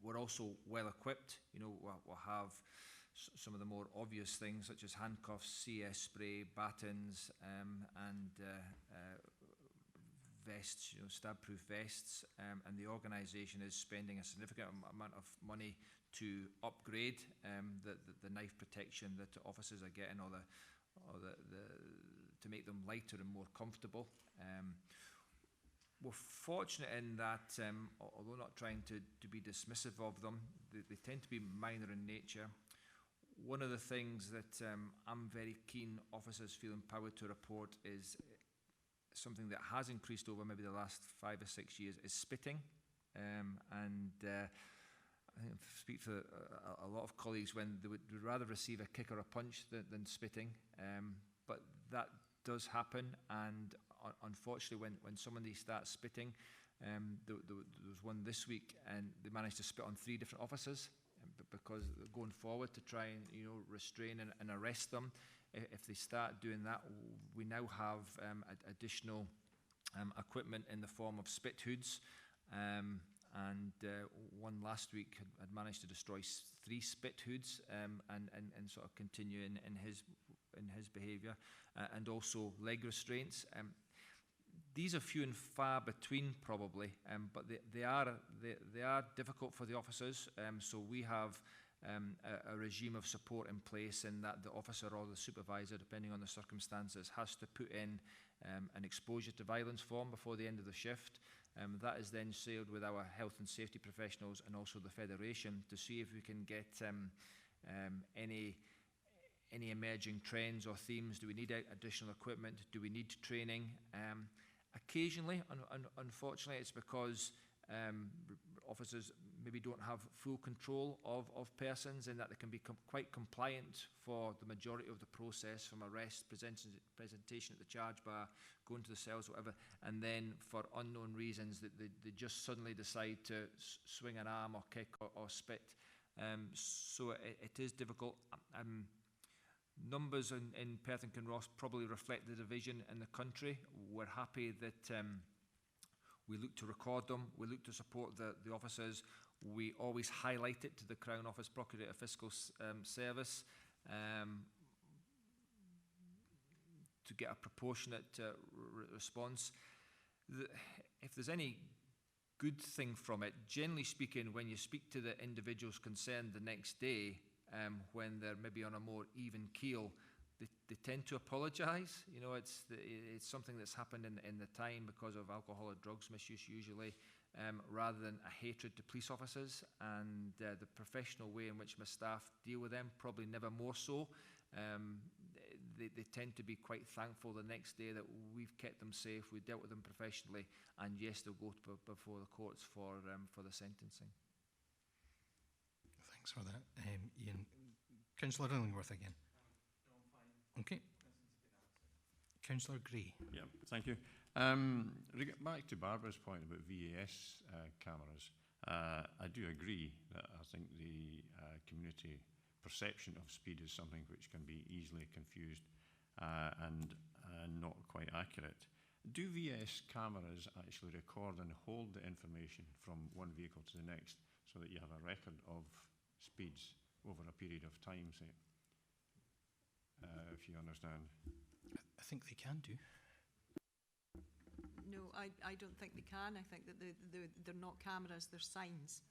We're also well equipped. We'll have some of the more obvious things such as handcuffs, CS spray, batons, and vests, stab-proof vests, and the organisation is spending a significant amount of money to upgrade the knife protection that officers are getting, to make them lighter and more comfortable. We're fortunate in that, although not trying to be dismissive of them, they tend to be minor in nature. One of the things that I'm very keen officers feel empowered to report is something that has increased over maybe the last 5 or 6 years is spitting. I think I speak for a lot of colleagues when they would rather receive a kick or a punch than spitting. But that does happen, and unfortunately when somebody starts spitting, there was one this week and they managed to spit on 3 different officers, because going forward to try and restrain and arrest them. If they start doing that, we now have additional equipment in the form of spit hoods, and one last week had managed to destroy 3 spit hoods, and sort of continue in his behaviour, and also leg restraints. These are few and far between, probably, but they are difficult for the officers. So we have a regime of support in place, in that the officer or the supervisor, depending on the circumstances, has to put in an exposure to violence form before the end of the shift. That is then shared with our health and safety professionals and also the Federation to see if we can get any emerging trends or themes. Do we need additional equipment? Do we need training? Occasionally, unfortunately, it's because officers maybe don't have full control of persons, and that they can be quite compliant for the majority of the process, from arrest, presentation at the charge bar, going to the cells, whatever, and then for unknown reasons that they just suddenly decide to swing an arm or kick or spit. So it is difficult. Numbers in Perth and Kinross probably reflect the division in the country. We're happy that we look to record them, we look to support the officers. We always highlight it to the Crown Office Procurator Fiscal Service to get a proportionate response. If there's any good thing from it, generally speaking, when you speak to the individuals concerned the next day, when they're maybe on a more even keel, they tend to apologise. It's something that's happened in the time because of alcohol or drugs misuse usually, rather than a hatred to police officers, and the professional way in which my staff deal with them, probably never more so. They tend to be quite thankful the next day that we've kept them safe, we dealt with them professionally, and yes, they'll go before the courts for the sentencing. Thanks for that, Ian. Councillor Illingworth again. Okay. Councillor Gray. Yeah, thank you. Back to Barbara's point about VAS cameras, I do agree that I think the community perception of speed is something which can be easily confused and not quite accurate. Do VAS cameras actually record and hold the information from one vehicle to the next, so that you have a record of speeds over a period of time, say, if you understand? I think they can do. No, I don't think they can. I think that they're not cameras, they're signs.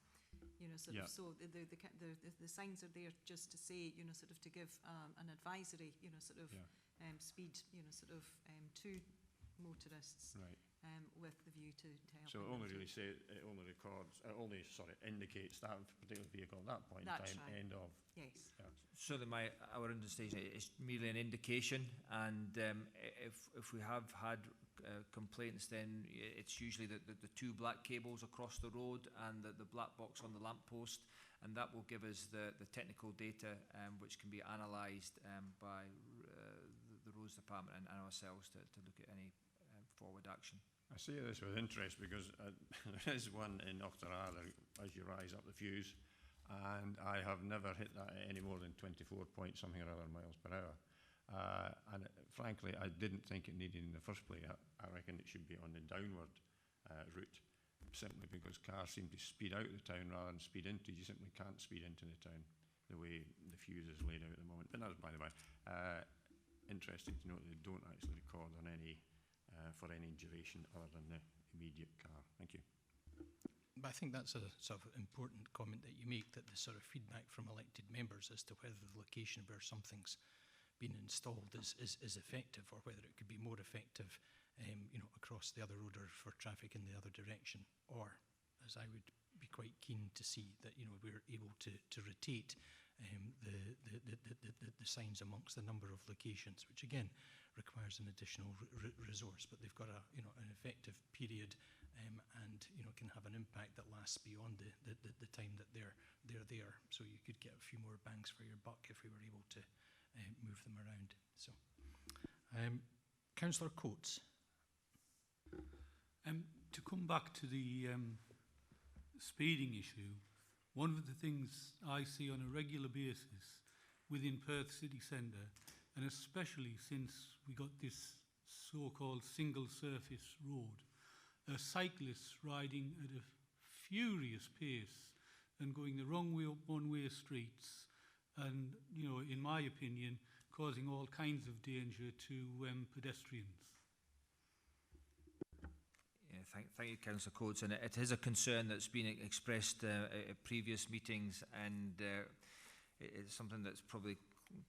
So the signs are there just to say, sort of to give an advisory, speed, to motorists. Right. With the view to help. So it only indicates that particular vehicle at that point in time. Right. End of. Yes. Yeah. Certainly our understanding is merely an indication, and if we have had complaints, then it's usually the 2 black cables across the road and the black box on the lamppost, and that will give us the technical data which can be analysed by the Roads Department and ourselves to look at any forward action. I say this with interest because there is one in Octorara as you rise up the fuse, and I have never hit that at any more than 24 point something or other miles per hour. And frankly, I didn't think it needed in the first place. I reckon it should be on the downward route, simply because cars seem to speed out of the town rather than speed into. You simply can't speed into the town the way the fuse is laid out at the moment. But that's by the way. Interesting to note that they don't actually record on any for any duration other than the immediate car. Thank you. But I think that's a sort of important comment that you make, that the sort of feedback from elected members as to whether the location where something's been installed is effective, or whether it could be more effective, across the other road or for traffic in the other direction, or, as I would be quite keen to see, that we're able to rotate the signs amongst the number of locations, which again requires an additional resource, but they've got an effective period and can have an impact that lasts beyond the time that they're there. So you could get a few more bangs for your buck if we were able to move them around. So, Councillor Coates. To come back to the speeding issue, one of the things I see on a regular basis within Perth city centre, and especially since we got this so-called single surface road, are cyclists riding at a furious pace and going the wrong way up one-way streets, and, in my opinion, causing all kinds of danger to pedestrians. Yeah, thank you, Councillor Coates. And it is a concern that's been expressed at previous meetings, and it's something that's probably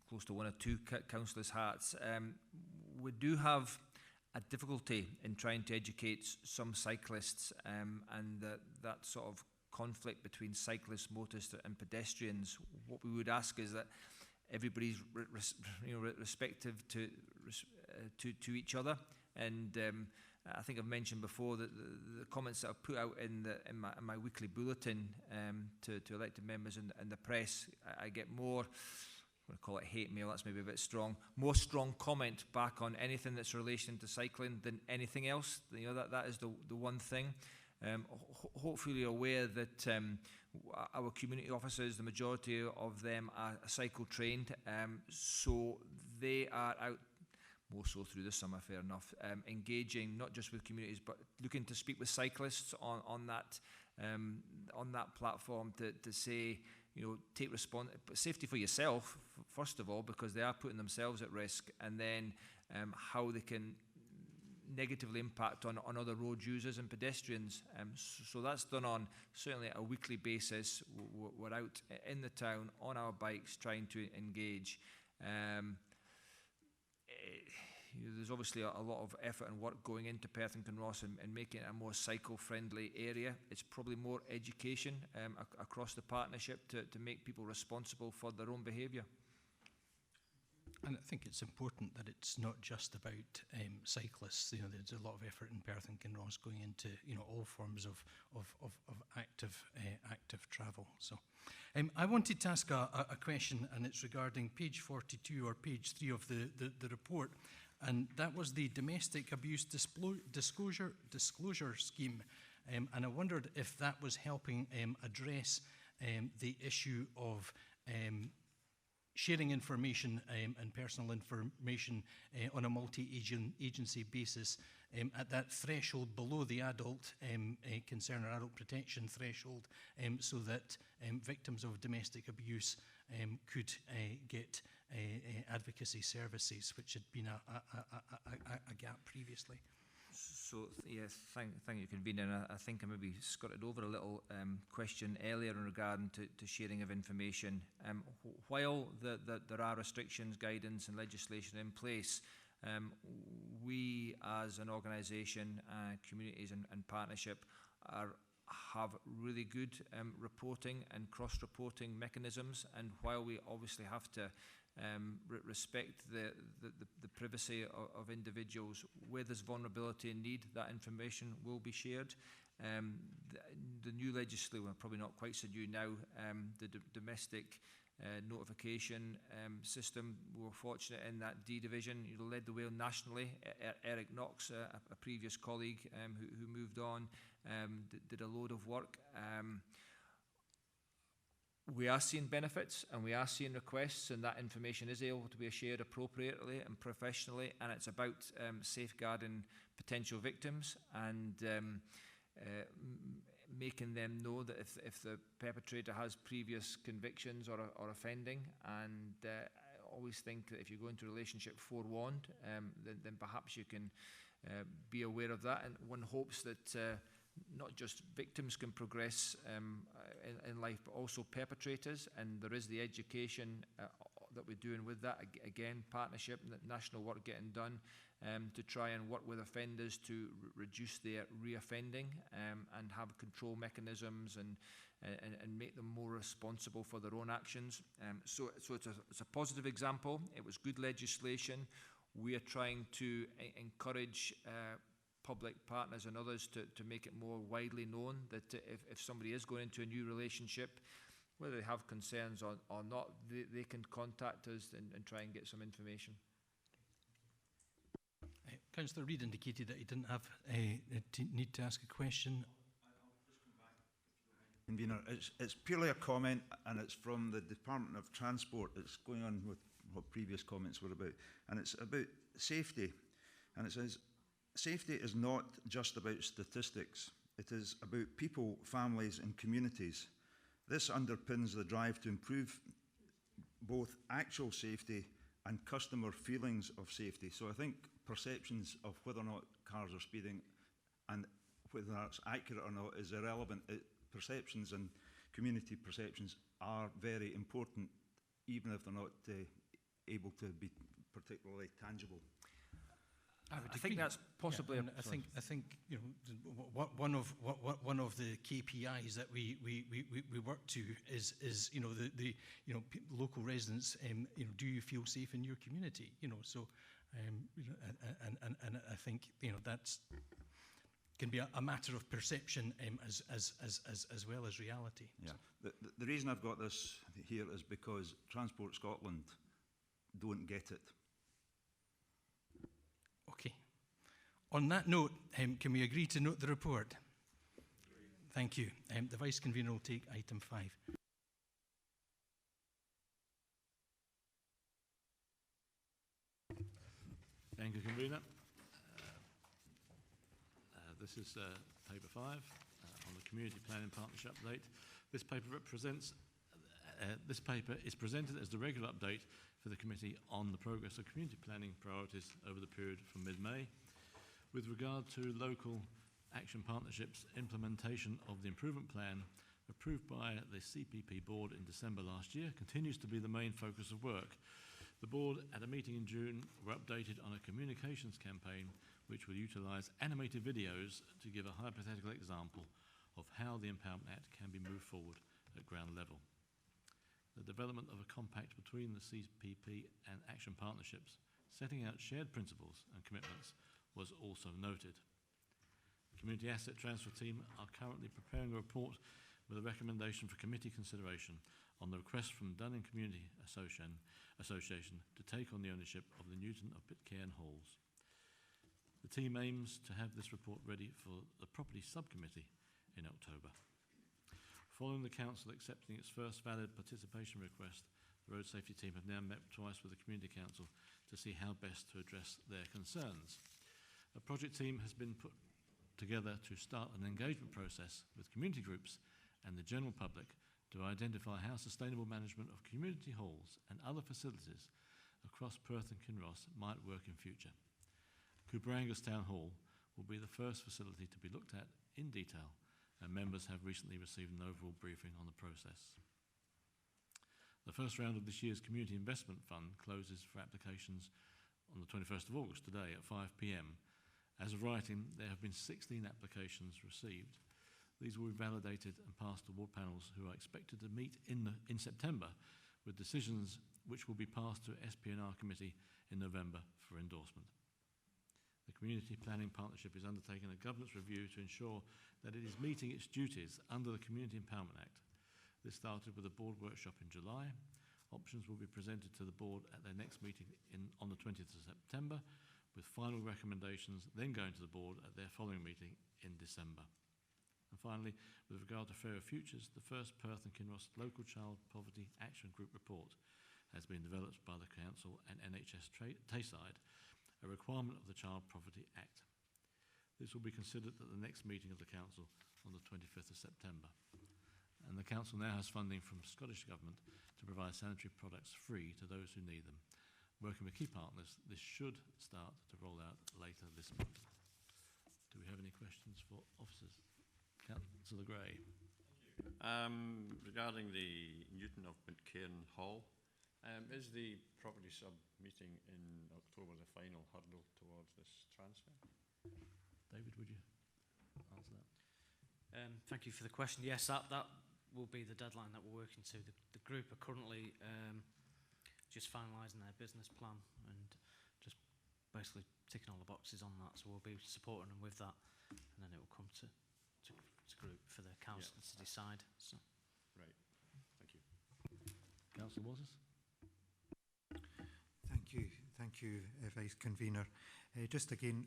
close to one or two councillors' hearts. We do have a difficulty in trying to educate some cyclists, and that sort of conflict between cyclists, motorists and pedestrians. What we would ask is that everybody's respective to each other, and I think I've mentioned before that the comments that I've put out in my weekly bulletin to elected members and the press, I get more, I'm going to call it hate mail, that's maybe a bit strong, more strong comment back on anything that's relation to cycling than anything else. That is the one thing. Hopefully you're aware that our community officers, the majority of them are cycle trained, so they are out more so through the summer, fair enough, engaging not just with communities but looking to speak with cyclists on that platform to say, take safety for yourself first of all, because they are putting themselves at risk, and then how they can negatively impact on other road users and pedestrians. So that's done on certainly a weekly basis. We're out in the town on our bikes trying to engage. There's obviously a lot of effort and work going into Perth and Kinross and making it a more cycle-friendly area. It's probably more education across the partnership to make people responsible for their own behaviour. And I think it's important that it's not just about cyclists. There's a lot of effort in Perth and Kinross going into all forms of active travel. So, I wanted to ask a question, and it's regarding page 42 or page 3 of the report, and that was the domestic abuse disclosure scheme, and I wondered if that was helping address the issue of sharing information and personal information on a multi-agency basis at that threshold below the adult concern or adult protection threshold, so that victims of domestic abuse could get advocacy services, which had been a gap previously. So, yes, thank you, Convener. And I think I maybe skirted over a little question earlier in regard to sharing of information. While there are restrictions, guidance and legislation in place, we as an organisation, communities and partnership have really good reporting and cross-reporting mechanisms, and while we obviously have to respect the privacy of individuals, where there's vulnerability and need, that information will be shared. The new legislation, well, probably not quite so new now, the domestic notification system, we were fortunate in that D division led the way nationally. Eric Knox, a previous colleague who moved on, did a load of work. We are seeing benefits and we are seeing requests, and that information is able to be shared appropriately and professionally, and it's about safeguarding potential victims and making them know that if the perpetrator has previous convictions or offending, and I always think that if you go into a relationship forewarned, then perhaps you can be aware of that, and one hopes that not just victims can progress in life, but also perpetrators, and there is the education that we're doing with that. Again, partnership, national work getting done to try and work with offenders to reduce their reoffending and have control mechanisms and make them more responsible for their own actions. So it's a positive example. It was good legislation. We are trying to encourage public partners and others to make it more widely known that if somebody is going into a new relationship, whether they have concerns or not, they can contact us and try and get some information. Councillor Reid indicated that he didn't have a need to ask a question. Convener, it's purely a comment, and it's from the Department of Transport. It's going on with what previous comments were about, and it's about safety. And it says, safety is not just about statistics. It is about people, families and communities. This underpins the drive to improve both actual safety and customer feelings of safety. So I think perceptions of whether or not cars are speeding and whether that's accurate or not is irrelevant. Perceptions and community perceptions are very important, even if they're not able to be particularly tangible. I think that's possibly. Yeah, I think you know one of the KPIs that we work to is you know the you know local residents you know, do you feel safe in your community, you know, so you know, and I think you know that's can be a matter of perception as well as reality. Yeah. So. The reason I've got this here is because Transport Scotland don't get it. Okay. On that note, can we agree to note the report? Thank you. The Vice Convener will take item 5. Thank you, Convener. This is paper 5 on the Community Planning Partnership update. This paper is presented as the regular update for the committee on the progress of community planning priorities over the period from mid-May. With regard to local action partnerships, implementation of the improvement plan approved by the CPP board in December last year continues to be the main focus of work. The board at a meeting in June were updated on a communications campaign which will utilise animated videos to give a hypothetical example of how the Empowerment Act can be moved forward at ground level. The development of a compact between the CPP and action partnerships, setting out shared principles and commitments, was also noted. The Community Asset Transfer Team are currently preparing a report with a recommendation for committee consideration on the request from Dunning Community Association to take on the ownership of the Newton of Pitcairn Halls. The team aims to have this report ready for the Property Subcommittee in October. Following the Council accepting its first valid participation request, the Road Safety Team have now met twice with the Community Council to see how best to address their concerns. A project team has been put together to start an engagement process with community groups and the general public to identify how sustainable management of community halls and other facilities across Perth and Kinross might work in future. Cooper Angus Town Hall will be the first facility to be looked at in detail, and members have recently received an overall briefing on the process. The first round of this year's Community Investment Fund closes for applications on the 21st of August, today at 5 p.m. As of writing, there have been 16 applications received. These will be validated and passed to ward panels who are expected to meet in September with decisions which will be passed to SPNR Committee in November for endorsement. The Community Planning Partnership is undertaking a governance review to ensure that it is meeting its duties under the Community Empowerment Act. This started with a board workshop in July. Options will be presented to the board at their next meeting on the 20th of September, with final recommendations then going to the board at their following meeting in December. And finally, with regard to Fairer Futures, the first Perth and Kinross Local Child Poverty Action Group report has been developed by the Council and NHS Tayside, a requirement of the Child Poverty Act. This will be considered at the next meeting of the Council on the 25th of September. And the Council now has funding from Scottish Government to provide sanitary products free to those who need them. Working with key partners, this should start to roll out later this month. Do we have any questions for officers? Councillor Gray. Regarding the Newton of Pitcairn Hall, Is the property sub meeting in October the final hurdle towards this transfer? David, would you answer that? Thank you for the question. Yes, that will be the deadline that we're working to. The group are currently just finalising their business plan and just basically ticking all the boxes on that. So we'll be supporting them with that, and then it will come to group for the council to decide. So. Right. Thank you. Councillor Moses. Thank you, Vice Convener. Just again,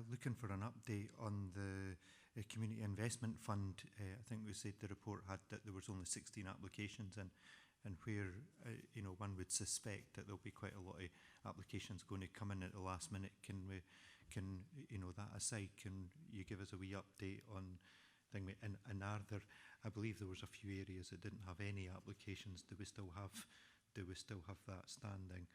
looking for an update on the Community Investment Fund. I think we said the report had that there was only 16 applications, and where one would suspect that there'll be quite a lot of applications going to come in at the last minute. Can that aside, can you give us a wee update on thing? And are there? I believe there was a few areas that didn't have any applications. Do we still have that standing?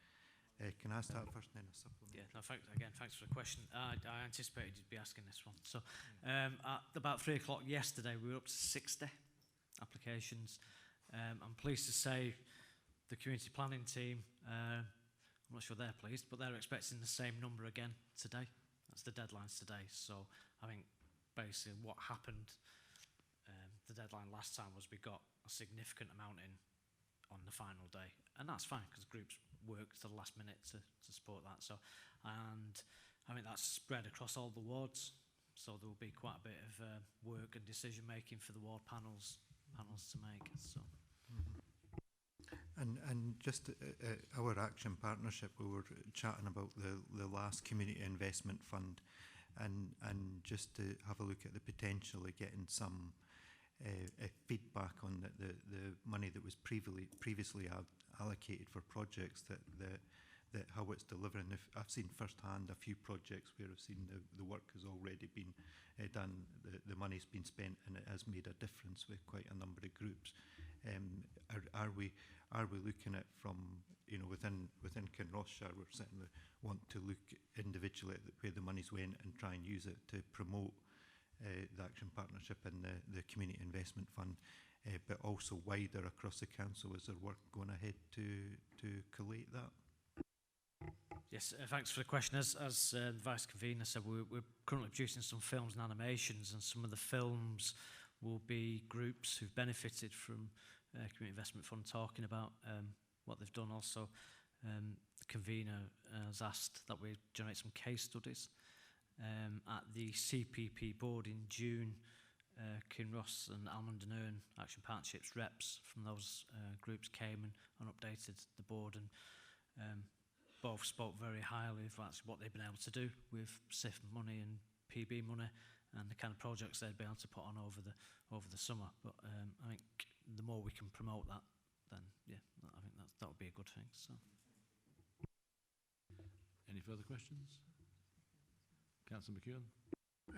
Can I ask that first and then a supplement? Yeah, no, thanks for the question. I anticipated you'd be asking this one. So at about 3 o'clock yesterday, we were up to 60 applications. I'm pleased to say the community planning team, I'm not sure they're pleased, but they're expecting the same number again today. That's the deadlines today. So I think basically what happened, the deadline last time was we got a significant amount in on the final day, and that's fine because groups work to the last minute to support that. So, and I mean that's spread across all the wards, so there will be quite a bit of work and decision making for the ward panels to make. So, and just our action partnership, we were chatting about the last community investment fund, and just to have a look at the potential of getting some feedback on the money that was previously allocated for projects, that how it's delivering. I've seen firsthand a few projects where I've seen the work has already been done, the money's been spent, and it has made a difference with quite a number of groups. Are we looking at from within Kinrossshire, we certainly want to look individually at where the money's went and try and use it to promote the Action Partnership and the Community Investment Fund, but also wider across the council. Is there work going ahead to collate that? yes, thanks for the question. As the Vice Convener said, we're currently producing some films and animations, and some of the films will be groups who've benefited from Community Investment Fund talking about what they've done. Also, the Convener has asked that we generate some case studies. At the CPP board in June, Kinross and Almond and Erne Action Partnerships reps from those groups came and updated the board, and both spoke very highly of actually what they've been able to do with SIF money and PB money and the kind of projects they'd be able to put on over the summer. But I think the more we can promote that, then yeah, I think that would be a good thing. So, any further questions? Councillor McEwan.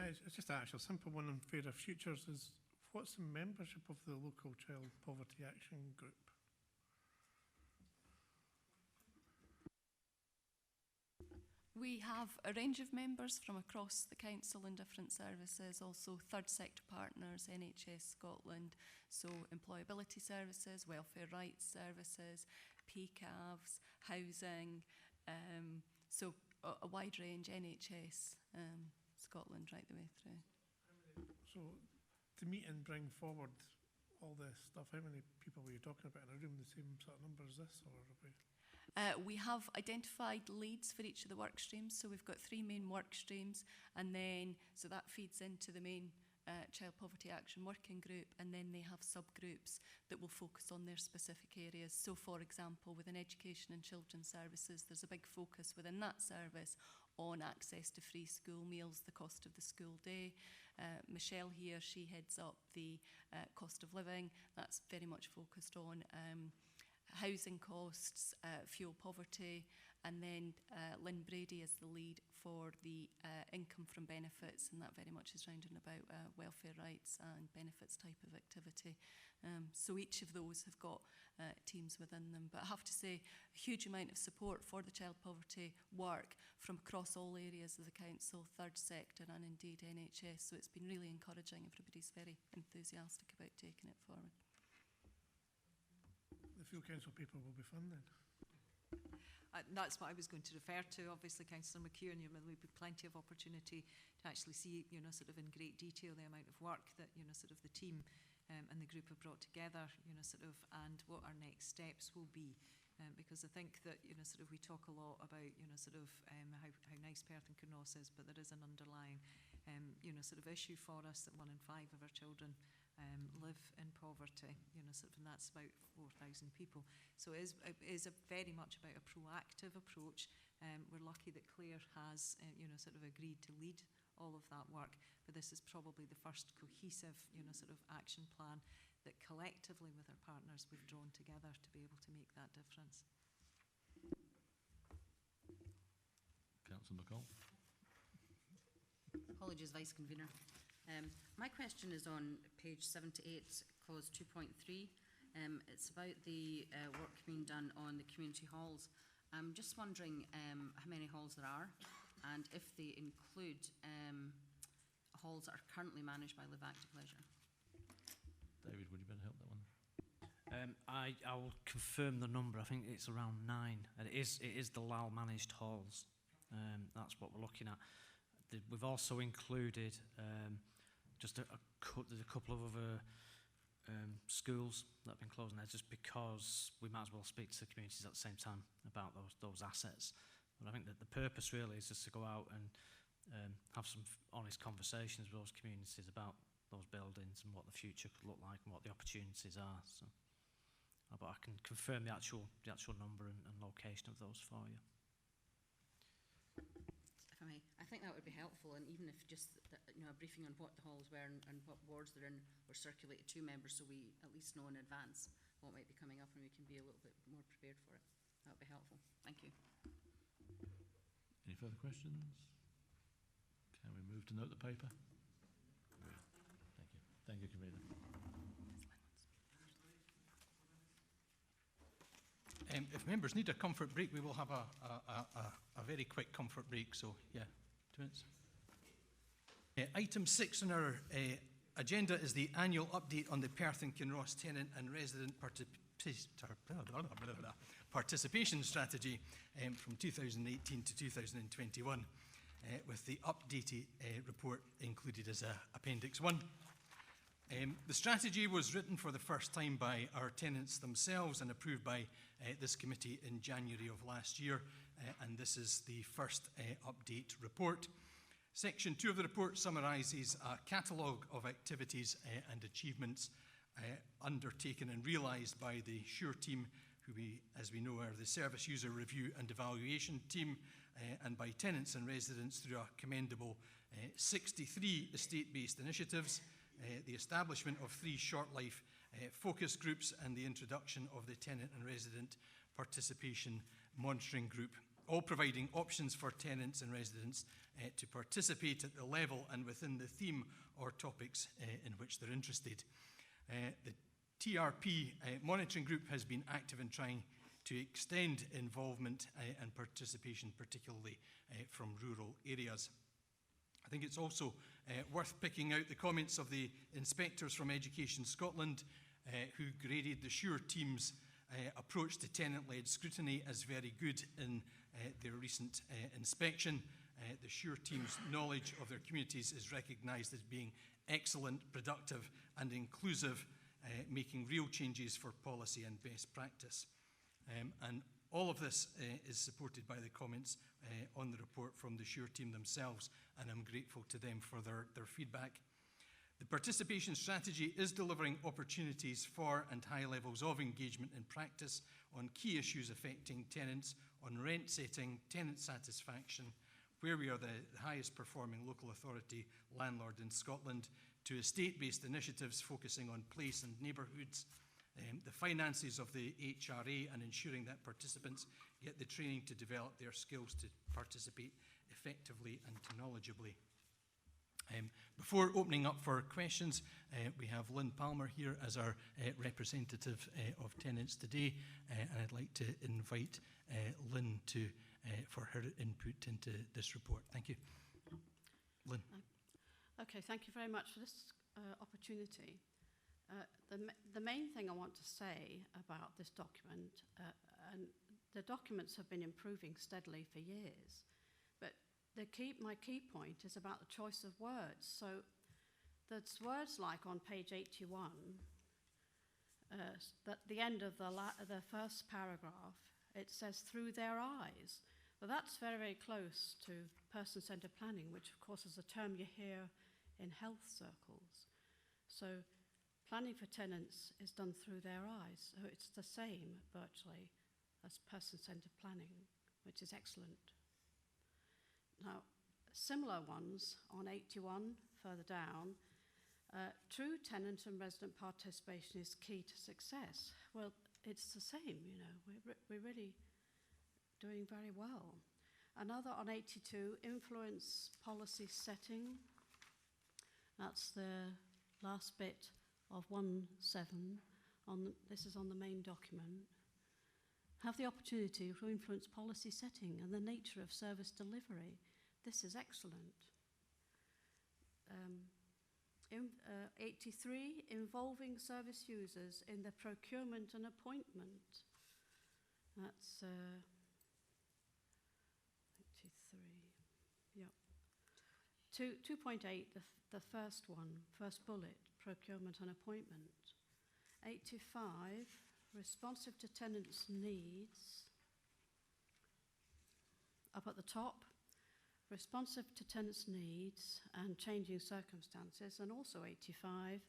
It's just an actual simple one on Fairer Futures. What's the membership of the local Child Poverty Action Group? We have a range of members from across the council in different services, also third sector partners, NHS Scotland, so employability services, welfare rights services, PCAVs, housing, so a wide range, NHS Scotland right the way through. So to meet and bring forward all this stuff, how many people were you talking about in a room? The same sort of number as this, or are we? We have identified leads for each of the work streams, so we've got 3 main work streams, and then so that feeds into the main Child Poverty Action Working Group, and then they have subgroups that will focus on their specific areas. So for example, within Education and Children's Services, there's a big focus within that service on access to free school meals, the cost of the school day. Michelle here, she heads up the cost of living. That's very much focused on housing costs, fuel poverty, and then Lynn Brady is the lead for the income from benefits, and that very much is round and about welfare rights and benefits type of activity. So each of those have got teams within them. But I have to say, a huge amount of support for the child poverty work from across all areas of the council, third sector and indeed NHS. So it's been really encouraging. Everybody's very enthusiastic about taking it forward. The the full council paper will be funded. That's what I was going to refer to. Obviously, Councillor McEwan, there will be plenty of opportunity to actually see, sort of in great detail the amount of work that, sort of the team and the group have brought together, sort of, and what our next steps will be. Because I think that, sort of we talk a lot about, sort of how nice Perth and Kinross is, but there is an underlying, sort of issue for us that 1 in 5 of our children live in poverty, sort of, and that's about 4,000 people. So it is very much about a proactive approach. We're lucky that Claire has, sort of agreed to lead all of that work, but this is probably the first cohesive, sort of action plan that collectively with our partners we've drawn together to be able to make that difference. Councillor McCall. Apologies, Vice Convener. My question is on page 78, clause 2.3. It's about the work being done on the community halls. I'm just wondering how many halls there are, and if they include halls that are currently managed by Live Active Leisure. David, would you better help that one? I will confirm the number. I think it's around 9, and it is the LAL managed halls. That's what we're looking at. We've also included just there's a couple of other schools that have been closing there, just because we might as well speak to the communities at the same time about those assets. But I think that the purpose really is just to go out and have some honest conversations with those communities about those buildings and what the future could look like and what the opportunities are. So, but I can confirm the actual number and location of those for you. If I may, I think that would be helpful, and even if just a briefing on what the halls were and what wards they're in were circulated to members, so we at least know in advance what might be coming up and we can be a little bit more prepared for it. That would be helpful. Thank you. Any further questions? Can we move to note the paper? Thank you. Thank you, Convener. If members need a comfort break, we will have a very quick comfort break. So, yeah, 2 minutes. Item 6 on our agenda is the annual update on the Perth and Kinross tenant and resident participation strategy from 2018 to 2021, with the updated report included as Appendix 1. The strategy was written for the first time by our tenants themselves and approved by this committee in January of last year, and this is the first update report. Section 2 of the report summarises a catalogue of activities and achievements undertaken and realised by the SURE team, who we, as we know, are the Service User Review and Evaluation team, and by tenants and residents through a commendable 63 estate-based initiatives, the establishment of 3 short-life focus groups, and the introduction of the tenant and resident participation monitoring group, all providing options for tenants and residents to participate at the level and within the theme or topics in which they're interested. The TRP monitoring group has been active in trying to extend involvement and participation, particularly from rural areas. I think it's also worth picking out the comments of the inspectors from Education Scotland, who graded the SURE team's approach to tenant-led scrutiny as very good in their recent inspection. The SURE team's knowledge of their communities is recognised as being excellent, productive and inclusive, making real changes for policy and best practice. And all of this is supported by the comments on the report from the SURE team themselves, and I'm grateful to them for their feedback. The participation strategy is delivering opportunities for and high levels of engagement in practice on key issues affecting tenants, on rent setting, tenant satisfaction, where we are the highest performing local authority landlord in Scotland, to estate-based initiatives focusing on place and neighbourhoods, the finances of the HRA, and ensuring that participants get the training to develop their skills to participate effectively and knowledgeably. Before opening up for questions, we have Lynn Palmer here as our representative of tenants today, and I'd like to invite Lynn for her input into this report. Thank you. Lynn. Okay, thank you very much for this opportunity. The main thing I want to say about this document, and the documents have been improving steadily for years, but my key point is about the choice of words. So there's words like on page 81, at the end of the first paragraph, it says through their eyes. Well, that's very, very close to person-centred planning, which of course is a term you hear in health circles. So planning for tenants is done through their eyes. So it's the same virtually as person-centred planning, which is excellent. Now, similar ones on 81, further down, true tenant and resident participation is key to success. Well, it's the same, you know, we're really doing very well. Another on 82, influence policy setting. That's the last bit of 1.7. This is on the main document. Have the opportunity to influence policy setting and the nature of service delivery. This is excellent. 83, involving service users in the procurement and appointment. That's 83, yep. 2.8, the first one, first bullet, procurement and appointment. 85, responsive to tenants' needs. Up at the top, responsive to tenants' needs and changing circumstances, and also 85,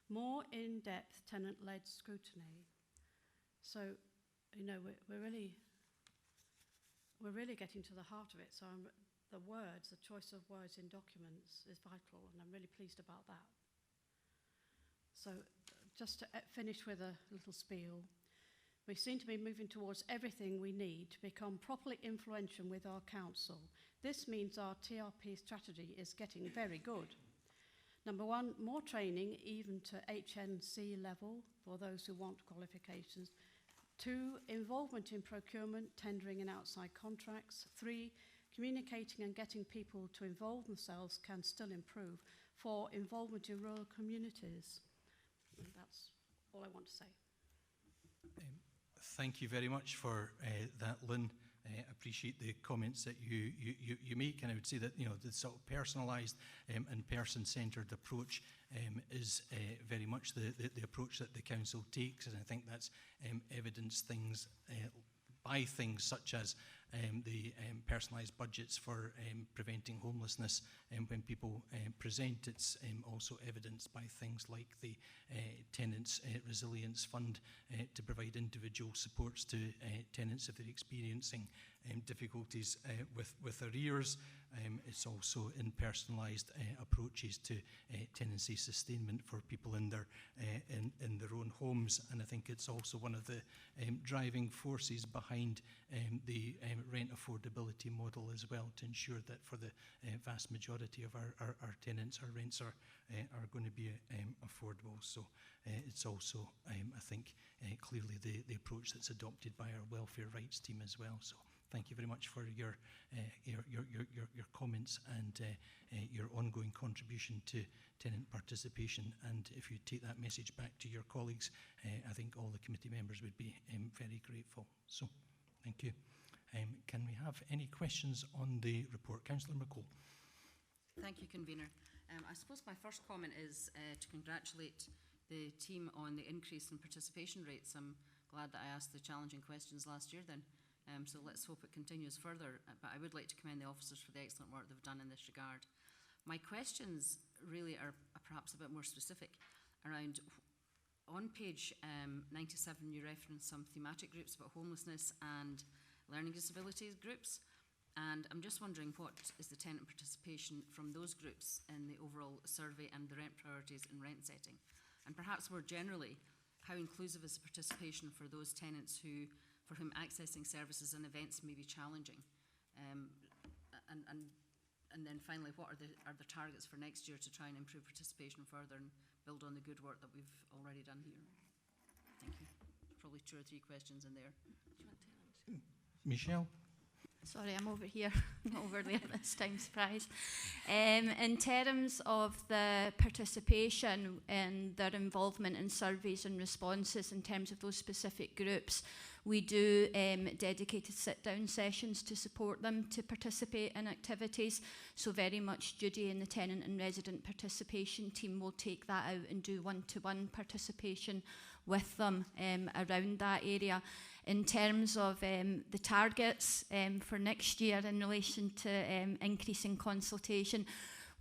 more in-depth tenant-led scrutiny. So, you know, we're really getting to the heart of it. So the words, the choice of words in documents is vital, and I'm really pleased about that. So just to finish with a little spiel, we seem to be moving towards everything we need to become properly influential with our council. This means our TRP strategy is getting very good. Number one, more training, even to HNC level for those who want qualifications. 2, involvement in procurement, tendering and outside contracts. 3, communicating and getting people to involve themselves can still improve. 4, involvement in rural communities. And that's all I want to say. Thank you very much for that, Lynn. I appreciate the comments that you make, and I would say that, you know, the sort of personalised and person-centred approach is very much the approach that the council takes, and I think that's evidenced by things such as the personalised budgets for preventing homelessness, and when people present, it's also evidenced by things like the Tenants Resilience Fund to provide individual supports to tenants if they're experiencing difficulties with arrears. It's also in personalised approaches to tenancy sustainment for people in their own homes, and I think it's also one of the driving forces behind the rent affordability model as well, to ensure that for the vast majority of our tenants, our rents are going to be affordable. So it's also, I think, clearly the approach that's adopted by our welfare rights team as well. So thank you very much for your comments and your ongoing contribution to tenant participation. And if you take that message back to your colleagues, I think all the committee members would be very grateful. So thank you. Can we have any questions on the report? Councillor McCall. Thank you, Convener. I suppose my first comment is to congratulate the team on the increase in participation rates. I'm glad that I asked the challenging questions last year then. So let's hope it continues further. But I would like to commend the officers for the excellent work they've done in this regard. My questions really are perhaps a bit more specific around, on page 97, you reference some thematic groups about homelessness and learning disabilities groups. And I'm just wondering, what is the tenant participation from those groups in the overall survey and the rent priorities in rent setting? And perhaps more generally, how inclusive is the participation for those tenants for whom accessing services and events may be challenging? And then finally, what are the targets for next year to try and improve participation further and build on the good work that we've already done here? Thank you. Probably 2 or 3 questions in there. Do you want to answer? Michelle? Sorry, I'm over here, not over there this time, surprise. In terms of the participation and their involvement in surveys and responses in terms of those specific groups, we do dedicated sit-down sessions to support them to participate in activities. So very much Judy and the tenant and resident participation team will take that out and do one-to-one participation with them around that area. In terms of the targets for next year in relation to increasing consultation,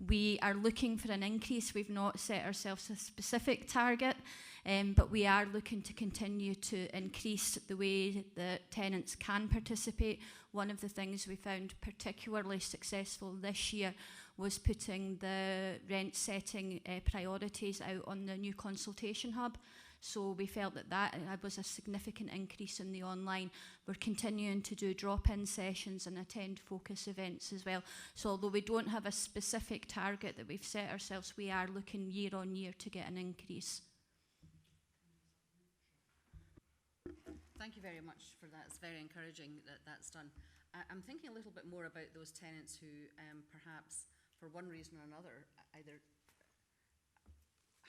we are looking for an increase. We've not set ourselves a specific target, but we are looking to continue to increase the way that tenants can participate. One of the things we found particularly successful this year was putting the rent setting priorities out on the new consultation hub. So we felt that that was a significant increase in the online. We're continuing to do drop-in sessions and attend focus events as well. So although we don't have a specific target that we've set ourselves, we are looking year on year to get an increase. Thank you very much for that. It's very encouraging that that's done. I'm thinking a little bit more about those tenants who perhaps, for one reason or another, either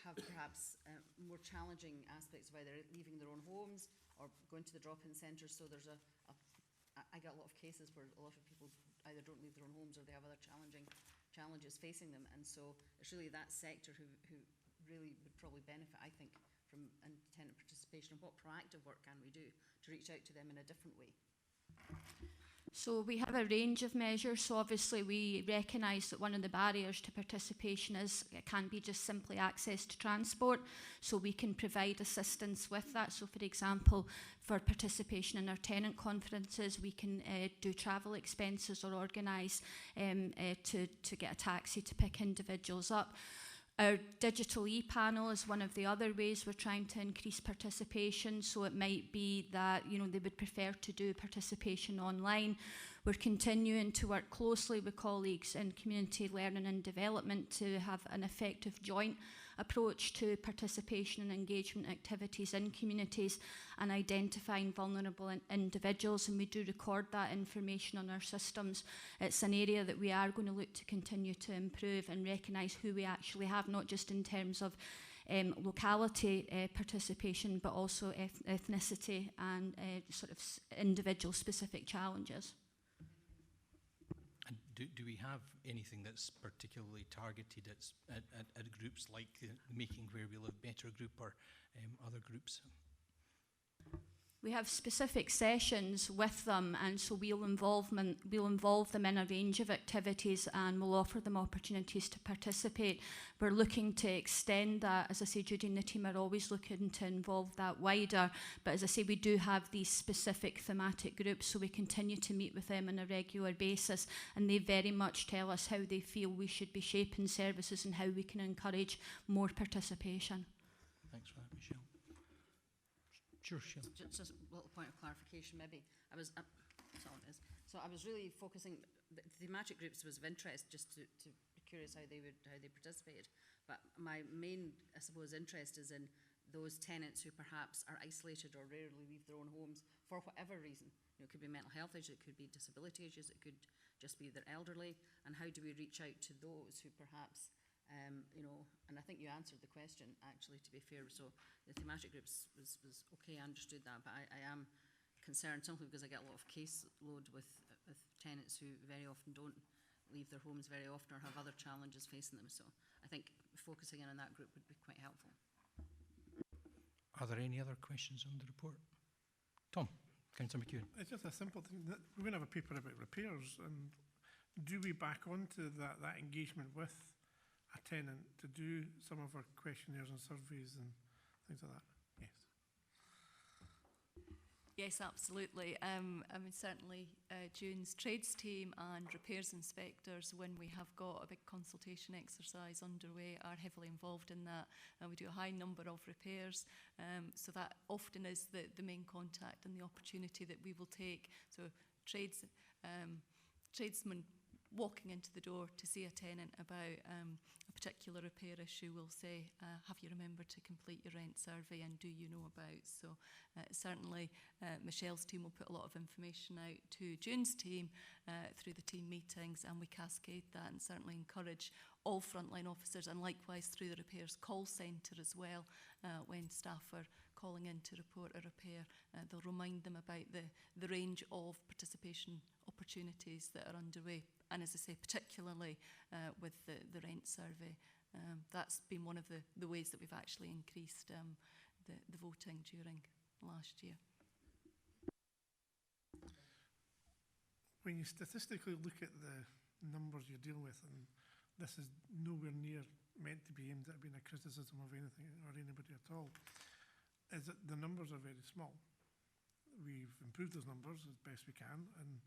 have perhaps more challenging aspects of either leaving their own homes or going to the drop-in centres. So there's I get a lot of cases where a lot of people either don't leave their own homes or they have other challenges facing them. And so it's really that sector who really would probably benefit, I think, from tenant participation. And what proactive work can we do to reach out to them in a different way? So we have a range of measures. So obviously we recognise that one of the barriers to participation it can be just simply access to transport. So we can provide assistance with that. So for example, for participation in our tenant conferences, we can do travel expenses or organise to get a taxi to pick individuals up. Our digital e-panel is one of the other ways we're trying to increase participation. So it might be that, you know, they would prefer to do participation online. We're continuing to work closely with colleagues in community learning and development to have an effective joint approach to participation and engagement activities in communities and identifying vulnerable individuals, and we do record that information on our systems. It's an area that we are going to look to continue to improve and recognise who we actually have, not just in terms of locality participation, but also ethnicity and sort of individual specific challenges. And do we have anything that's particularly targeted at groups like the Making Where We Live Better group or other groups? We have specific sessions with them, and so we'll involve them in a range of activities and we'll offer them opportunities to participate. We're looking to extend that. As I say, Judy and the team are always looking to involve that wider, but as I say, we do have these specific thematic groups, so we continue to meet with them on a regular basis, and they very much tell us how they feel we should be shaping services and how we can encourage more participation. Thanks for that, Michelle. Sure, sure. Just a little point of clarification, maybe. That's all it is. So I was really focusing. The thematic groups was of interest, just to be curious how they participated. But my main, I suppose, interest is in those tenants who perhaps are isolated or rarely leave their own homes for whatever reason. You know, it could be mental health issues, it could be disability issues, it could just be they're elderly. And how do we reach out to those who perhaps you know, and I think you answered the question, actually, to be fair. So the thematic groups was okay, I understood that, but I am concerned simply because I get a lot of caseload with tenants who very often don't leave their homes very often or have other challenges facing them. So I think focusing in on that group would be quite helpful. Are there any other questions on the report? Tom, Councillor McEwen. It's just a simple thing. We're going to have a paper about repairs, and do we back onto that engagement with a tenant to do some of our questionnaires and surveys and things like that? Yes. Yes, absolutely. I mean, certainly June's trades team and repairs inspectors, when we have got a big consultation exercise underway, are heavily involved in that. We do a high number of repairs, so that often is the main contact and the opportunity that we will take. So tradesmen walking into the door to see a tenant about a particular repair issue, we'll say, have you remembered to complete your rent survey and do you know about? So certainly Michelle's team will put a lot of information out to June's team through the team meetings, and we cascade that and certainly encourage all frontline officers, and likewise through the repairs call centre as well. When staff are calling in to report a repair, they'll remind them about the range of participation opportunities that are underway. And as I say, particularly with the rent survey, that's been one of the ways that we've actually increased the voting during last year. When you statistically look at the numbers you're dealing with, and this is nowhere near meant to be aimed at being a criticism of anything or anybody at all, is that the numbers are very small. We've improved those numbers as best we can, and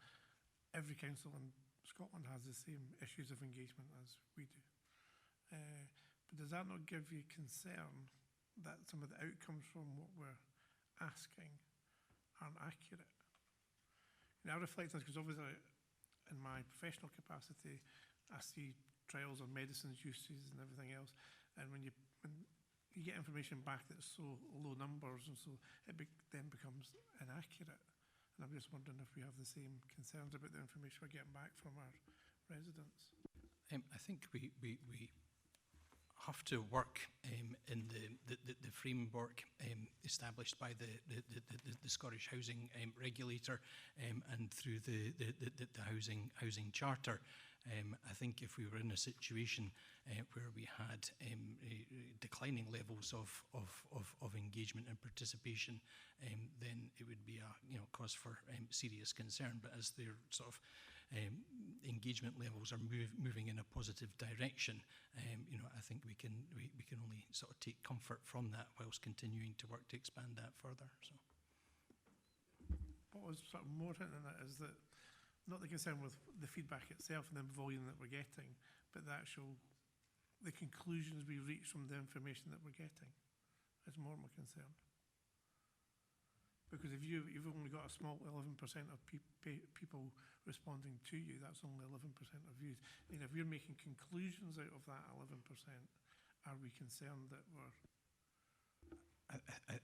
every council in Scotland has the same issues of engagement as we do. But does that not give you concern that some of the outcomes from what we're asking aren't accurate? Now, I reflect on this because obviously in my professional capacity, I see trials on medicines uses and everything else, and when you get information back that's so low numbers, and so it then becomes inaccurate. And I'm just wondering if we have the same concerns about the information we're getting back from our residents. I think we have to work in the framework established by the Scottish Housing Regulator and through the Housing Charter. I think if we were in a situation where we had declining levels of engagement and participation, then it would be a cause for serious concern. But as their sort of engagement levels are moving in a positive direction, I think we can only sort of take comfort from that whilst continuing to work to expand that further. So, what was sort of more than that is that not the concern with the feedback itself and the volume that we're getting, but the conclusions we reach from the information that we're getting is more my concern. Because if you've only got a small 11% of people responding to you, that's only 11% of views. I mean, if we're making conclusions out of that 11%, are we concerned that we're...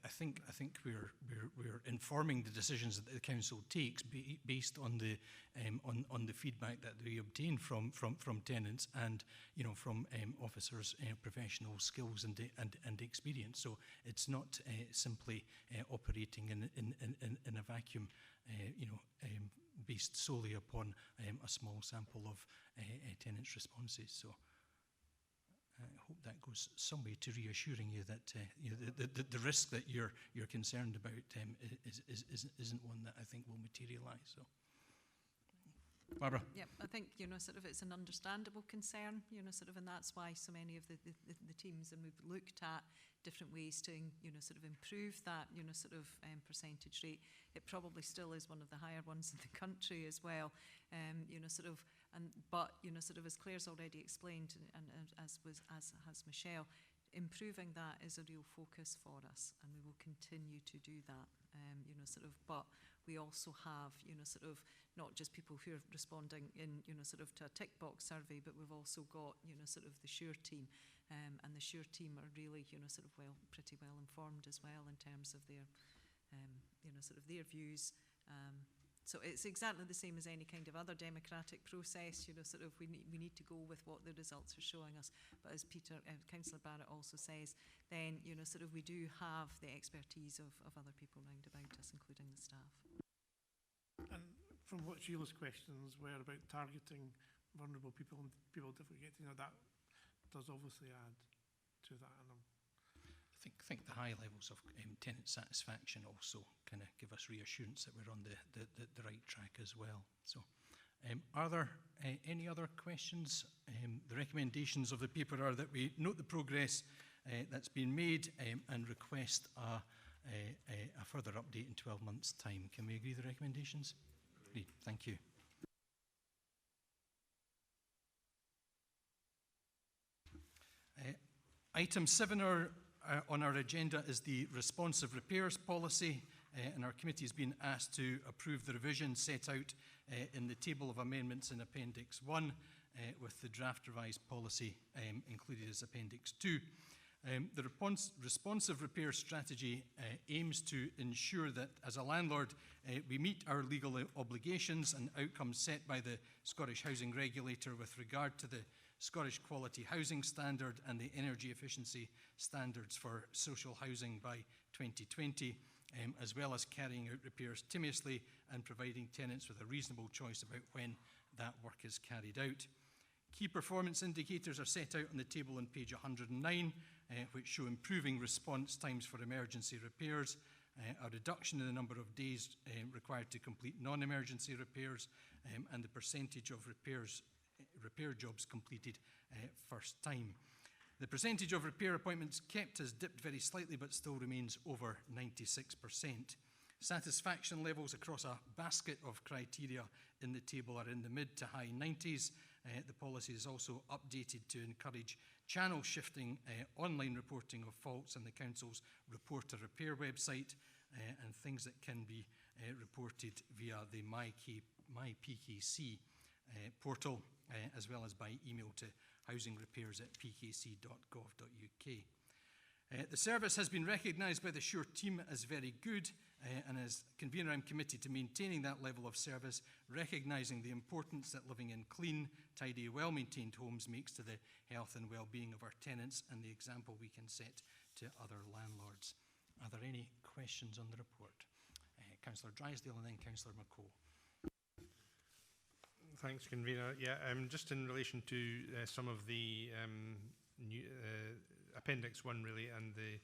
I think we're informing the decisions that the council takes based on the feedback that we obtain from tenants and from officers' professional skills and experience. So it's not simply operating in a vacuum, based solely upon a small sample of tenants' responses. So I hope that goes some way to reassuring you that the risk that you're concerned about isn't one that I think will materialise. So, Barbara. Yeah, I think sort of it's an understandable concern, sort of, and that's why so many of the teams, and we've looked at different ways to sort of improve that sort of percentage rate. It probably still is one of the higher ones in the country as well, sort of. But sort of as Claire's already explained, and as has Michelle, improving that is a real focus for us, and we will continue to do that. Sort of, but we also have sort of not just people who are responding in sort of to a tick box survey, but we've also got sort of the SURE team, and the SURE team are really sort of pretty well informed as well in terms of their sort of their views. So it's exactly the same as any kind of other democratic process. Sort of we need to go with what the results are showing us. But as Councillor Barrett also says, then sort of we do have the expertise of other people round about us, including the staff. And from what Sheila's questions were about targeting vulnerable people and people difficult to get, that does obviously add to that. And I think the high levels of tenant satisfaction also kind of give us reassurance that we're on the right track as well. So, are there any other questions? The recommendations of the paper are that we note the progress that's been made and request a further update in 12 months' time. Can we agree the recommendations? Agreed. Thank you. Item 7 on our agenda is the responsive repairs policy, and our committee has been asked to approve the revision set out in the table of amendments in Appendix 1. with the draft revised policy included as Appendix 2. The responsive repair strategy aims to ensure that as a landlord we meet our legal obligations and outcomes set by the Scottish Housing Regulator with regard to the Scottish Quality Housing Standard and the Energy Efficiency Standards for Social Housing by 2020, as well as carrying out repairs timely and providing tenants with a reasonable choice about when that work is carried out. Key performance indicators are set out on the table on page 109, which show improving response times for emergency repairs, a reduction in the number of days required to complete non-emergency repairs, and the percentage of repair jobs completed first time. The percentage of repair appointments kept has dipped very slightly but still remains over 96%. Satisfaction levels across a basket of criteria in the table are in the mid to high 90s. The policy is also updated to encourage channel shifting, online reporting of faults on the Council's Report a Repair website, and things that can be reported via the MyPKC portal, as well as by email to housingrepairs@pkc.gov.uk. The service has been recognised by the SURE team as very good, and as convener I'm committed to maintaining that level of service, recognising the importance that living in clean, tidy, well-maintained homes makes to the health and well-being of our tenants and the example we can set to other landlords. Are there any questions on the report? Councillor Drysdale and then Councillor McCall. Thanks, convener. Yeah, just in relation to some of the new, Appendix 1 really, and the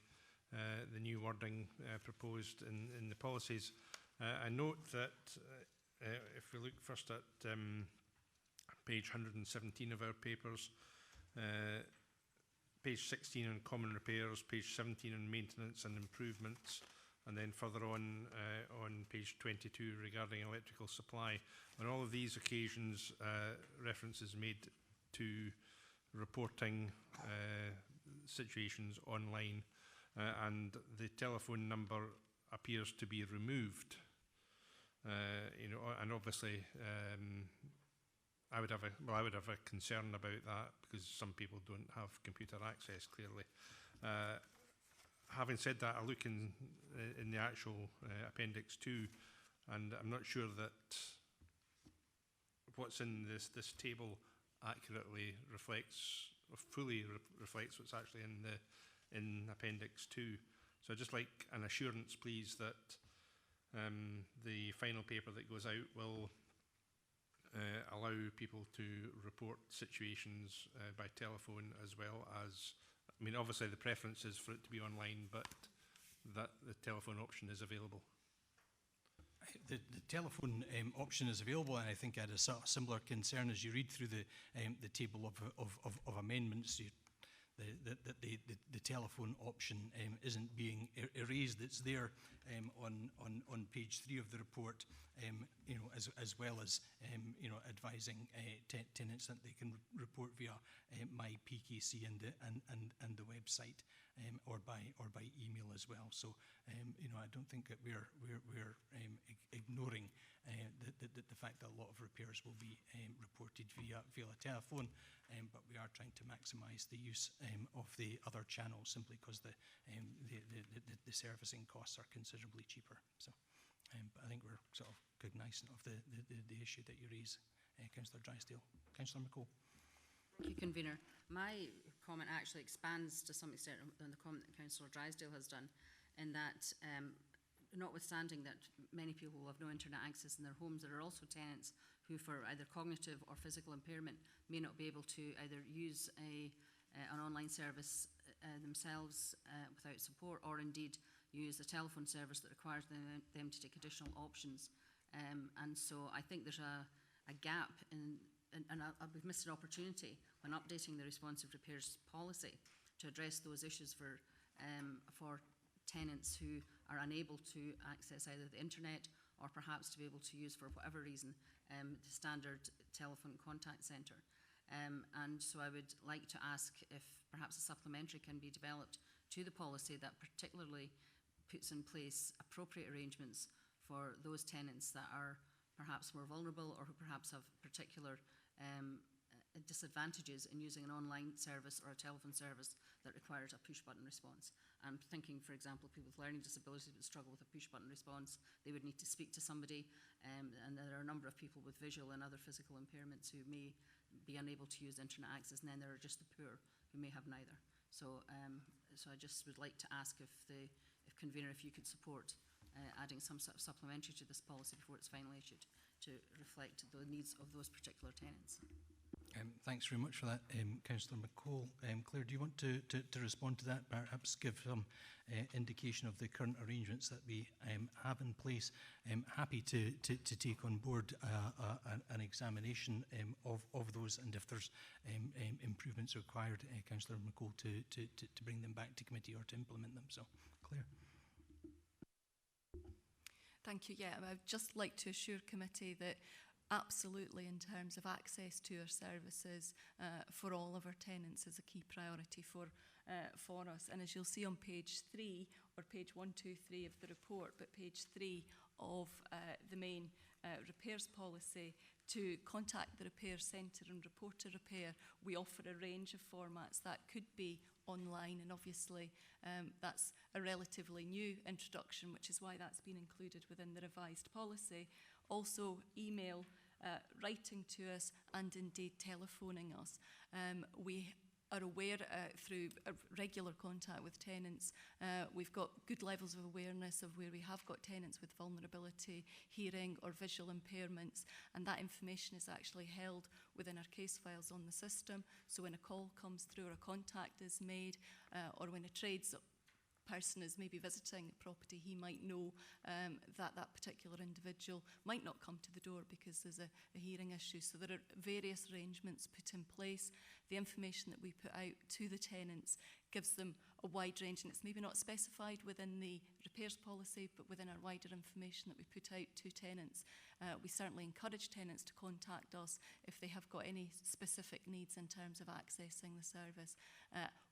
new wording proposed in the policies. I note that if we look first at page 117 of our papers, page 16 on common repairs, page 17 on maintenance and improvements, and then further on page 22 regarding electrical supply. On all of these occasions, reference is made to reporting situations online, and the telephone number appears to be removed. And obviously, I would have a concern about that because some people don't have computer access, clearly. Having said that, I look in the actual Appendix 2, and I'm not sure that what's in this table accurately reflects, or fully reflects what's actually in Appendix 2. So I'd just like an assurance, please, that the final paper that goes out will allow people to report situations by telephone, as well as, I mean, obviously the preference is for it to be online, but that the telephone option is available. The telephone option is available, and I think I had a similar concern as you read through the table of amendments. The telephone option isn't being erased. It's there on page 3 of the report, as well as advising tenants that they can report via MyPKC and the website, or by email as well. So I don't think that we're ignoring the fact that a lot of repairs will be reported via telephone, but we are trying to maximise the use of the other channels, simply because the servicing costs are considerably cheaper. So, but I think we're sort of cognisant of the issue that you raise, Councillor Drysdale. Councillor McCall. Thank you, convener. My comment actually expands to some extent on the comment that Councillor Drysdale has done, in that notwithstanding that many people will have no internet access in their homes, there are also tenants who, for either cognitive or physical impairment, may not be able to either use an online service themselves without support, or indeed use a telephone service that requires them to take additional options. And so I think there's a gap and we've missed an opportunity when updating the responsive repairs policy to address those issues for tenants who are unable to access either the internet or perhaps to be able to use, for whatever reason, the standard telephone contact centre. And so I would like to ask if perhaps a supplementary can be developed to the policy that particularly puts in place appropriate arrangements for those tenants that are perhaps more vulnerable, or who perhaps have particular disadvantages in using an online service or a telephone service that requires a push-button response. I'm thinking, for example, people with learning disabilities would struggle with a push-button response. They would need to speak to somebody, and there are a number of people with visual and other physical impairments who may be unable to use internet access, and then there are just the poor who may have neither. So, so I just would like to ask if convener, if you could support adding some sort of supplementary to this policy before it's finally issued to reflect the needs of those particular tenants. Thanks very much for that, Councillor McCall. Claire, do you want to respond to that? Perhaps give some indication of the current arrangements that we have in place. Happy to take on board an examination of those, and if there's improvements required, Councillor McCall, to bring them back to committee or to implement them. So, Claire. Thank you. Yeah, I'd just like to assure committee that absolutely, in terms of access to our services for all of our tenants, is a key priority for us. And as you'll see on page 3, or page 1, 2, 3 of the report, but page 3 of the main repairs policy, to contact the repair centre and report a repair, we offer a range of formats. That could be online, and obviously that's a relatively new introduction, which is why that's been included within the revised policy. Also email, writing to us, and indeed telephoning us. We are aware through regular contact with tenants, we've got good levels of awareness of where we have got tenants with vulnerability, hearing or visual impairments, and that information is actually held within our case files on the system. So when a call comes through or a contact is made, or when a trades person is maybe visiting a property, he might know that that particular individual might not come to the door because there's a hearing issue. So there are various arrangements put in place. The information that we put out to the tenants gives them a wide range, and it's maybe not specified within the repairs policy, but within our wider information that we put out to tenants. We certainly encourage tenants to contact us if they have got any specific needs in terms of accessing the service.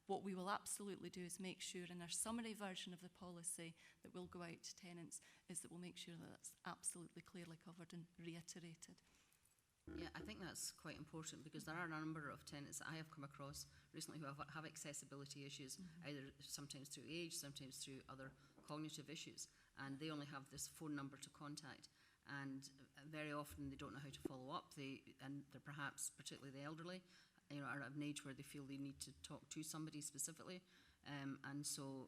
What we will absolutely do is make sure in our summary version of the policy that will go out to tenants is that we'll make sure that that's absolutely clearly covered and reiterated. Yeah, I think that's quite important, because there are a number of tenants that I have come across recently who have accessibility issues, either sometimes through age, sometimes through other cognitive issues, and they only have this phone number to contact, and very often they don't know how to follow up, and they're perhaps, particularly the elderly, are at an age where they feel they need to talk to somebody specifically, and so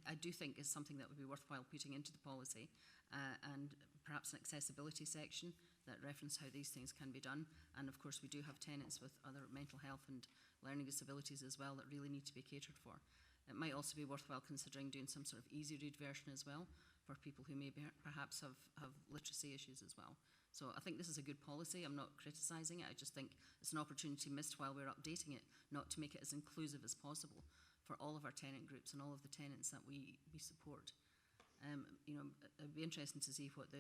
I do think it's something that would be worthwhile putting into the policy, and perhaps an accessibility section that reference how these things can be done. And of course we do have tenants with other mental health and learning disabilities as well that really need to be catered for. It might also be worthwhile considering doing some sort of easy read version as well for people who maybe perhaps have literacy issues as well. So I think this is a good policy. I'm not criticising it. I just think it's an opportunity missed while we're updating it, not to make it as inclusive as possible for all of our tenant groups and all of the tenants that we support. It'd be interesting to see what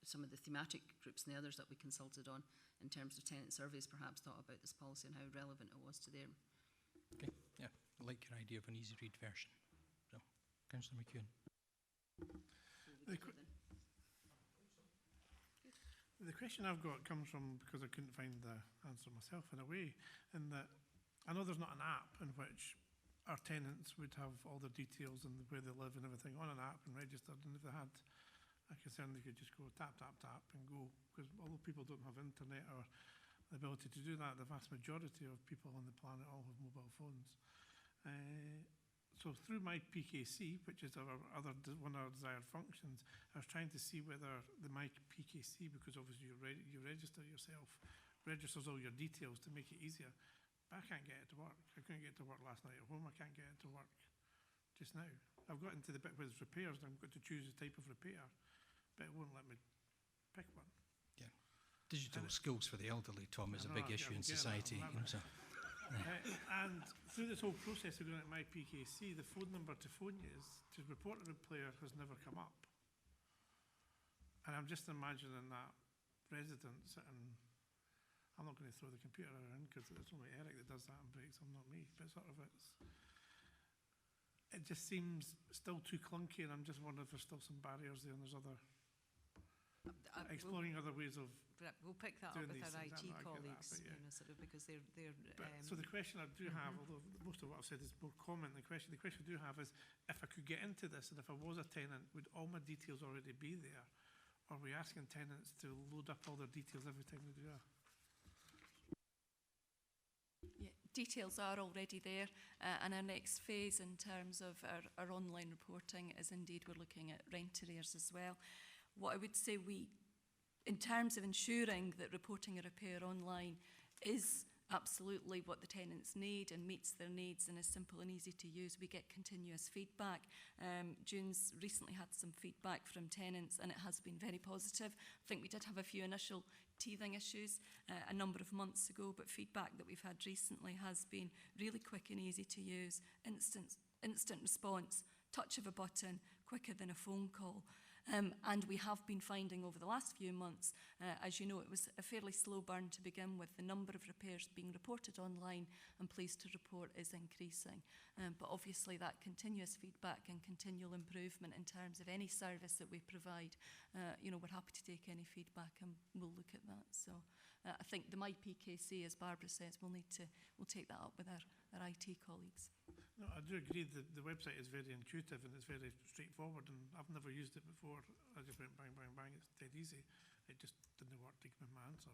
some of the thematic groups and the others that we consulted on in terms of tenant surveys perhaps thought about this policy and how relevant it was to them. Okay, yeah, I like your idea of an easy read version. So, Councillor McEwen. The question I've got comes from, because I couldn't find the answer myself in a way, in that I know there's not an app in which our tenants would have all their details and where they live and everything on an app and registered, and if they had a concern they could just go tap, tap, tap and go, because although people don't have internet or the ability to do that, the vast majority of people on the planet all have mobile phones. So through my PKC, which is one of our desired functions, I was trying to see whether the my PKC, because obviously you register yourself, registers all your details to make it easier. But I can't get it to work. I couldn't get it to work last night at home. I can't get it to work just now. I've got into the bit where there's repairs, and I've got to choose the type of repair, but it won't let me pick one. Yeah, digital skills for the elderly, Tom, is a big issue in society. And through this whole process of going at my PKC, the phone number to phone you to report a repair has never come up. And I'm just imagining that resident sitting, I'm not going to throw the computer in because it's only Eric that does that and breaks them, not me. But sort of it just seems still too clunky, and I'm just wondering if there's still some barriers there and there's other, exploring other ways of we'll pick that up doing with these our things. IT I get that, colleagues, but yeah. you know, sort of because they're. But, so the question I do have, although most of what I've said is more comment, the question I do have is, if I could get into this and if I was a tenant, would all my details already be there? Or are we asking tenants to load up all their details every time they do that? Yeah, details are already there, and our next phase in terms of our online reporting is indeed we're looking at rent arrears as well. What I would say in terms of ensuring that reporting a repair online is absolutely what the tenants need and meets their needs and is simple and easy to use, we get continuous feedback. June's recently had some feedback from tenants and it has been very positive. I think we did have a few initial teething issues a number of months ago, but feedback that we've had recently has been really quick and easy to use, instant response, touch of a button, quicker than a phone call. And we have been finding over the last few months, as you know, it was a fairly slow burn to begin with. The number of repairs being reported online, I'm pleased to report, is increasing. But obviously that continuous feedback and continual improvement in terms of any service that we provide, you know, we're happy to take any feedback and we'll look at that. So I think the MyPKC, as Barbara says, we'll take that up with our IT colleagues. No, I do agree that the website is very intuitive and it's very straightforward, and I've never used it before. I just went bang, bang, bang, it's dead easy. It just didn't work to give me my answer.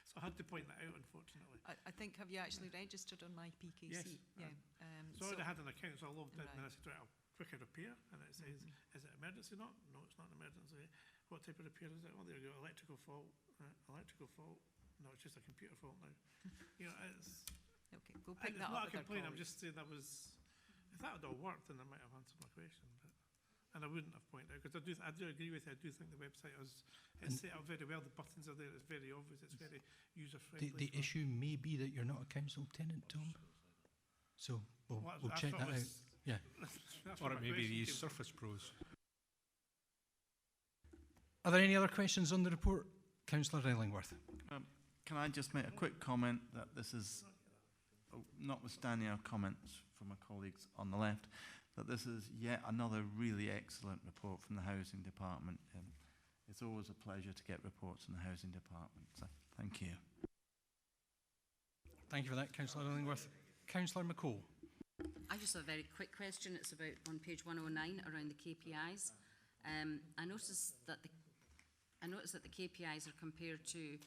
So I had to point that out, unfortunately. I think, have you actually registered on MyPKC? Yes. Yeah. So I had an account, so I logged in and I said, right, I'll quick a repair, and it says, Mm-hmm. is it emergency? No, it's not an emergency. What type of repair is it? Oh, there you go, electrical fault. No, it's just a computer fault now. You know, it's... Okay, we'll pick that It's not up a complaint, I'm just saying if that had all worked, then I might have answered my question. And I wouldn't have pointed out, because I do agree with you, I do think the website is set up very well, the buttons are there, it's very obvious, it's very user-friendly. The issue may be that you're not a council tenant, Tom. So we'll check that out. Yeah. Or it may be these Surface Pros. Are there any other questions on the report? Councillor Illingworth. Can I just make a quick comment that this is, notwithstanding our comments from my colleagues on the left, that this is yet another really excellent report from the Housing Department. It's always a pleasure to get reports from the Housing Department. So thank you. Thank you for that, Councillor Illingworth. Councillor McCall. I just have a very quick question. It's about on page 109 around the KPIs. I noticed that the KPIs are compared to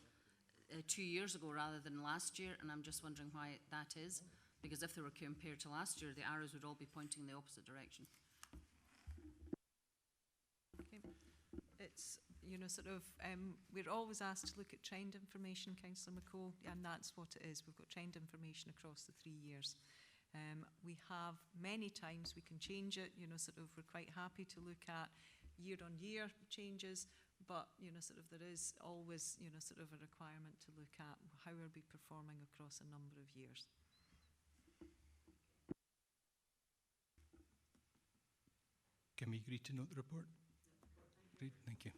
2 years ago rather than last year, and I'm just wondering why that is, because if they were compared to last year, the arrows would all be pointing in the opposite direction. Okay. It's, you know, sort of, we're always asked to look at trend information, Councillor McCall, and that's what it is. We've got trend information across the 3 years. We have many times we can change it, you know, sort of we're quite happy to look at year-on-year changes, but, you know, sort of there is always, you know, sort of a requirement to look at how are we performing across a number of years. Can we agree to note the report? Great, thank you.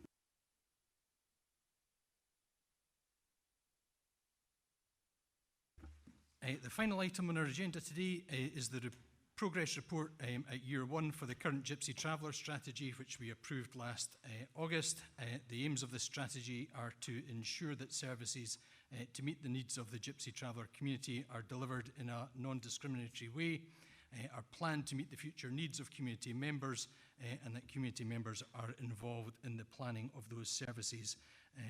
The final item on our agenda today is the progress report at year one for the current Gypsy Traveller strategy, which we approved last August. The aims of this strategy are to ensure that services to meet the needs of the Gypsy Traveller community are delivered in a non-discriminatory way, are planned to meet the future needs of community members, and that community members are involved in the planning of those services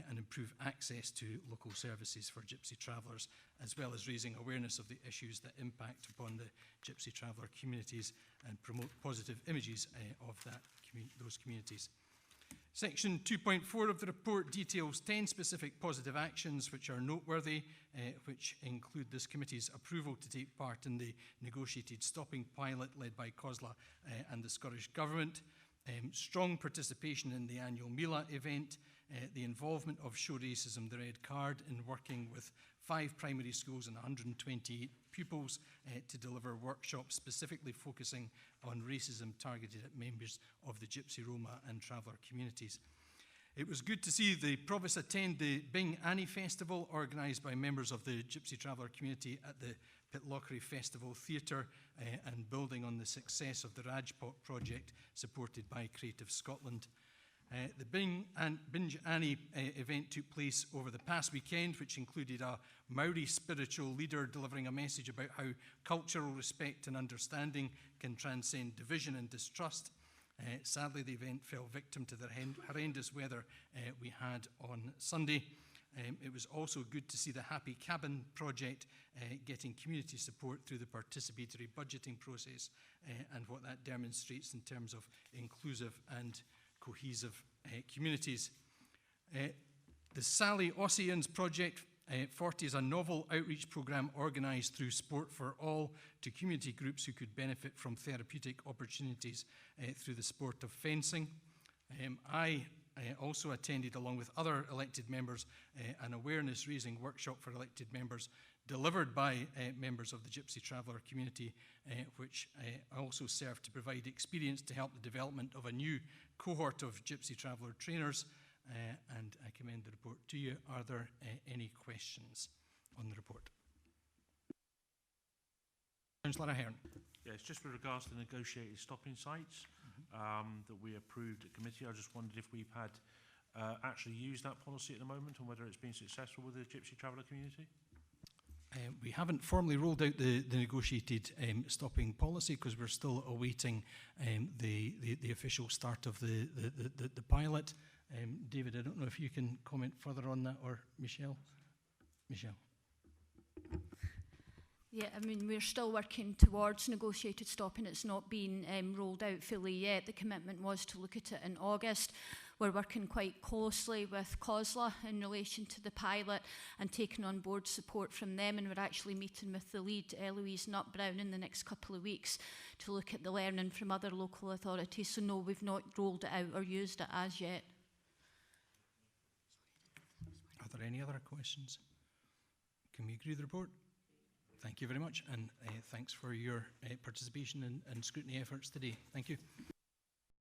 and improve access to local services for Gypsy travellers, as well as raising awareness of the issues that impact upon the Gypsy traveller communities and promote positive images of those communities. Section 2.4 of the report details 10 specific positive actions which are noteworthy, which include this committee's approval to take part in the negotiated stopping pilot led by COSLA and the Scottish Government, strong participation in the annual Mila event, the involvement of Show Racism the Red Card in working with 5 primary schools and 128 pupils to deliver workshops specifically focusing on racism targeted at members of the Gypsy, Roma and traveller communities. It was good to see the Provost attend the Bing Annie Festival organised by members of the Gypsy traveller community at the Pitlochry Festival Theatre and building on the success of the Rajpot project supported by Creative Scotland. The Binge Annie event took place over the past weekend, which included a Maori spiritual leader delivering a message about how cultural respect and understanding can transcend division and distrust. Sadly, the event fell victim to the horrendous weather we had on Sunday. It was also good to see the Happy Cabin project getting community support through the participatory budgeting process and what that demonstrates in terms of inclusive and cohesive communities. The Sally Ossians project 40 is a novel outreach programme organised through Sport for All to community groups who could benefit from therapeutic opportunities through the sport of fencing. I also attended, along with other elected members, an awareness-raising workshop for elected members delivered by members of the Gypsy Traveller community, which also served to provide experience to help the development of a new cohort of Gypsy Traveller trainers. And I commend the report to you. Are there any questions on the report? Councillor Ahern. Yes, just with regards to the negotiated stopping sites that we approved at committee, I just wondered if we've had actually used that policy at the moment and whether it's been successful with the Gypsy Traveller community. We haven't formally rolled out the negotiated stopping policy because we're still awaiting the official start of the pilot. David, I don't know if you can comment further on that, or Michelle. Michelle. Yeah, I mean, we're still working towards negotiated stopping. It's not been rolled out fully yet. The commitment was to look at it in August. We're working quite closely with COSLA in relation to the pilot and taking on board support from them, and we're actually meeting with the lead, Eloise Nutt-Brown, in the next couple of weeks to look at the learning from other local authorities. So no, we've not rolled it out or used it as yet. Are there any other questions? Can we agree with the report? Thank you very much, and thanks for your participation and scrutiny efforts today. Thank you.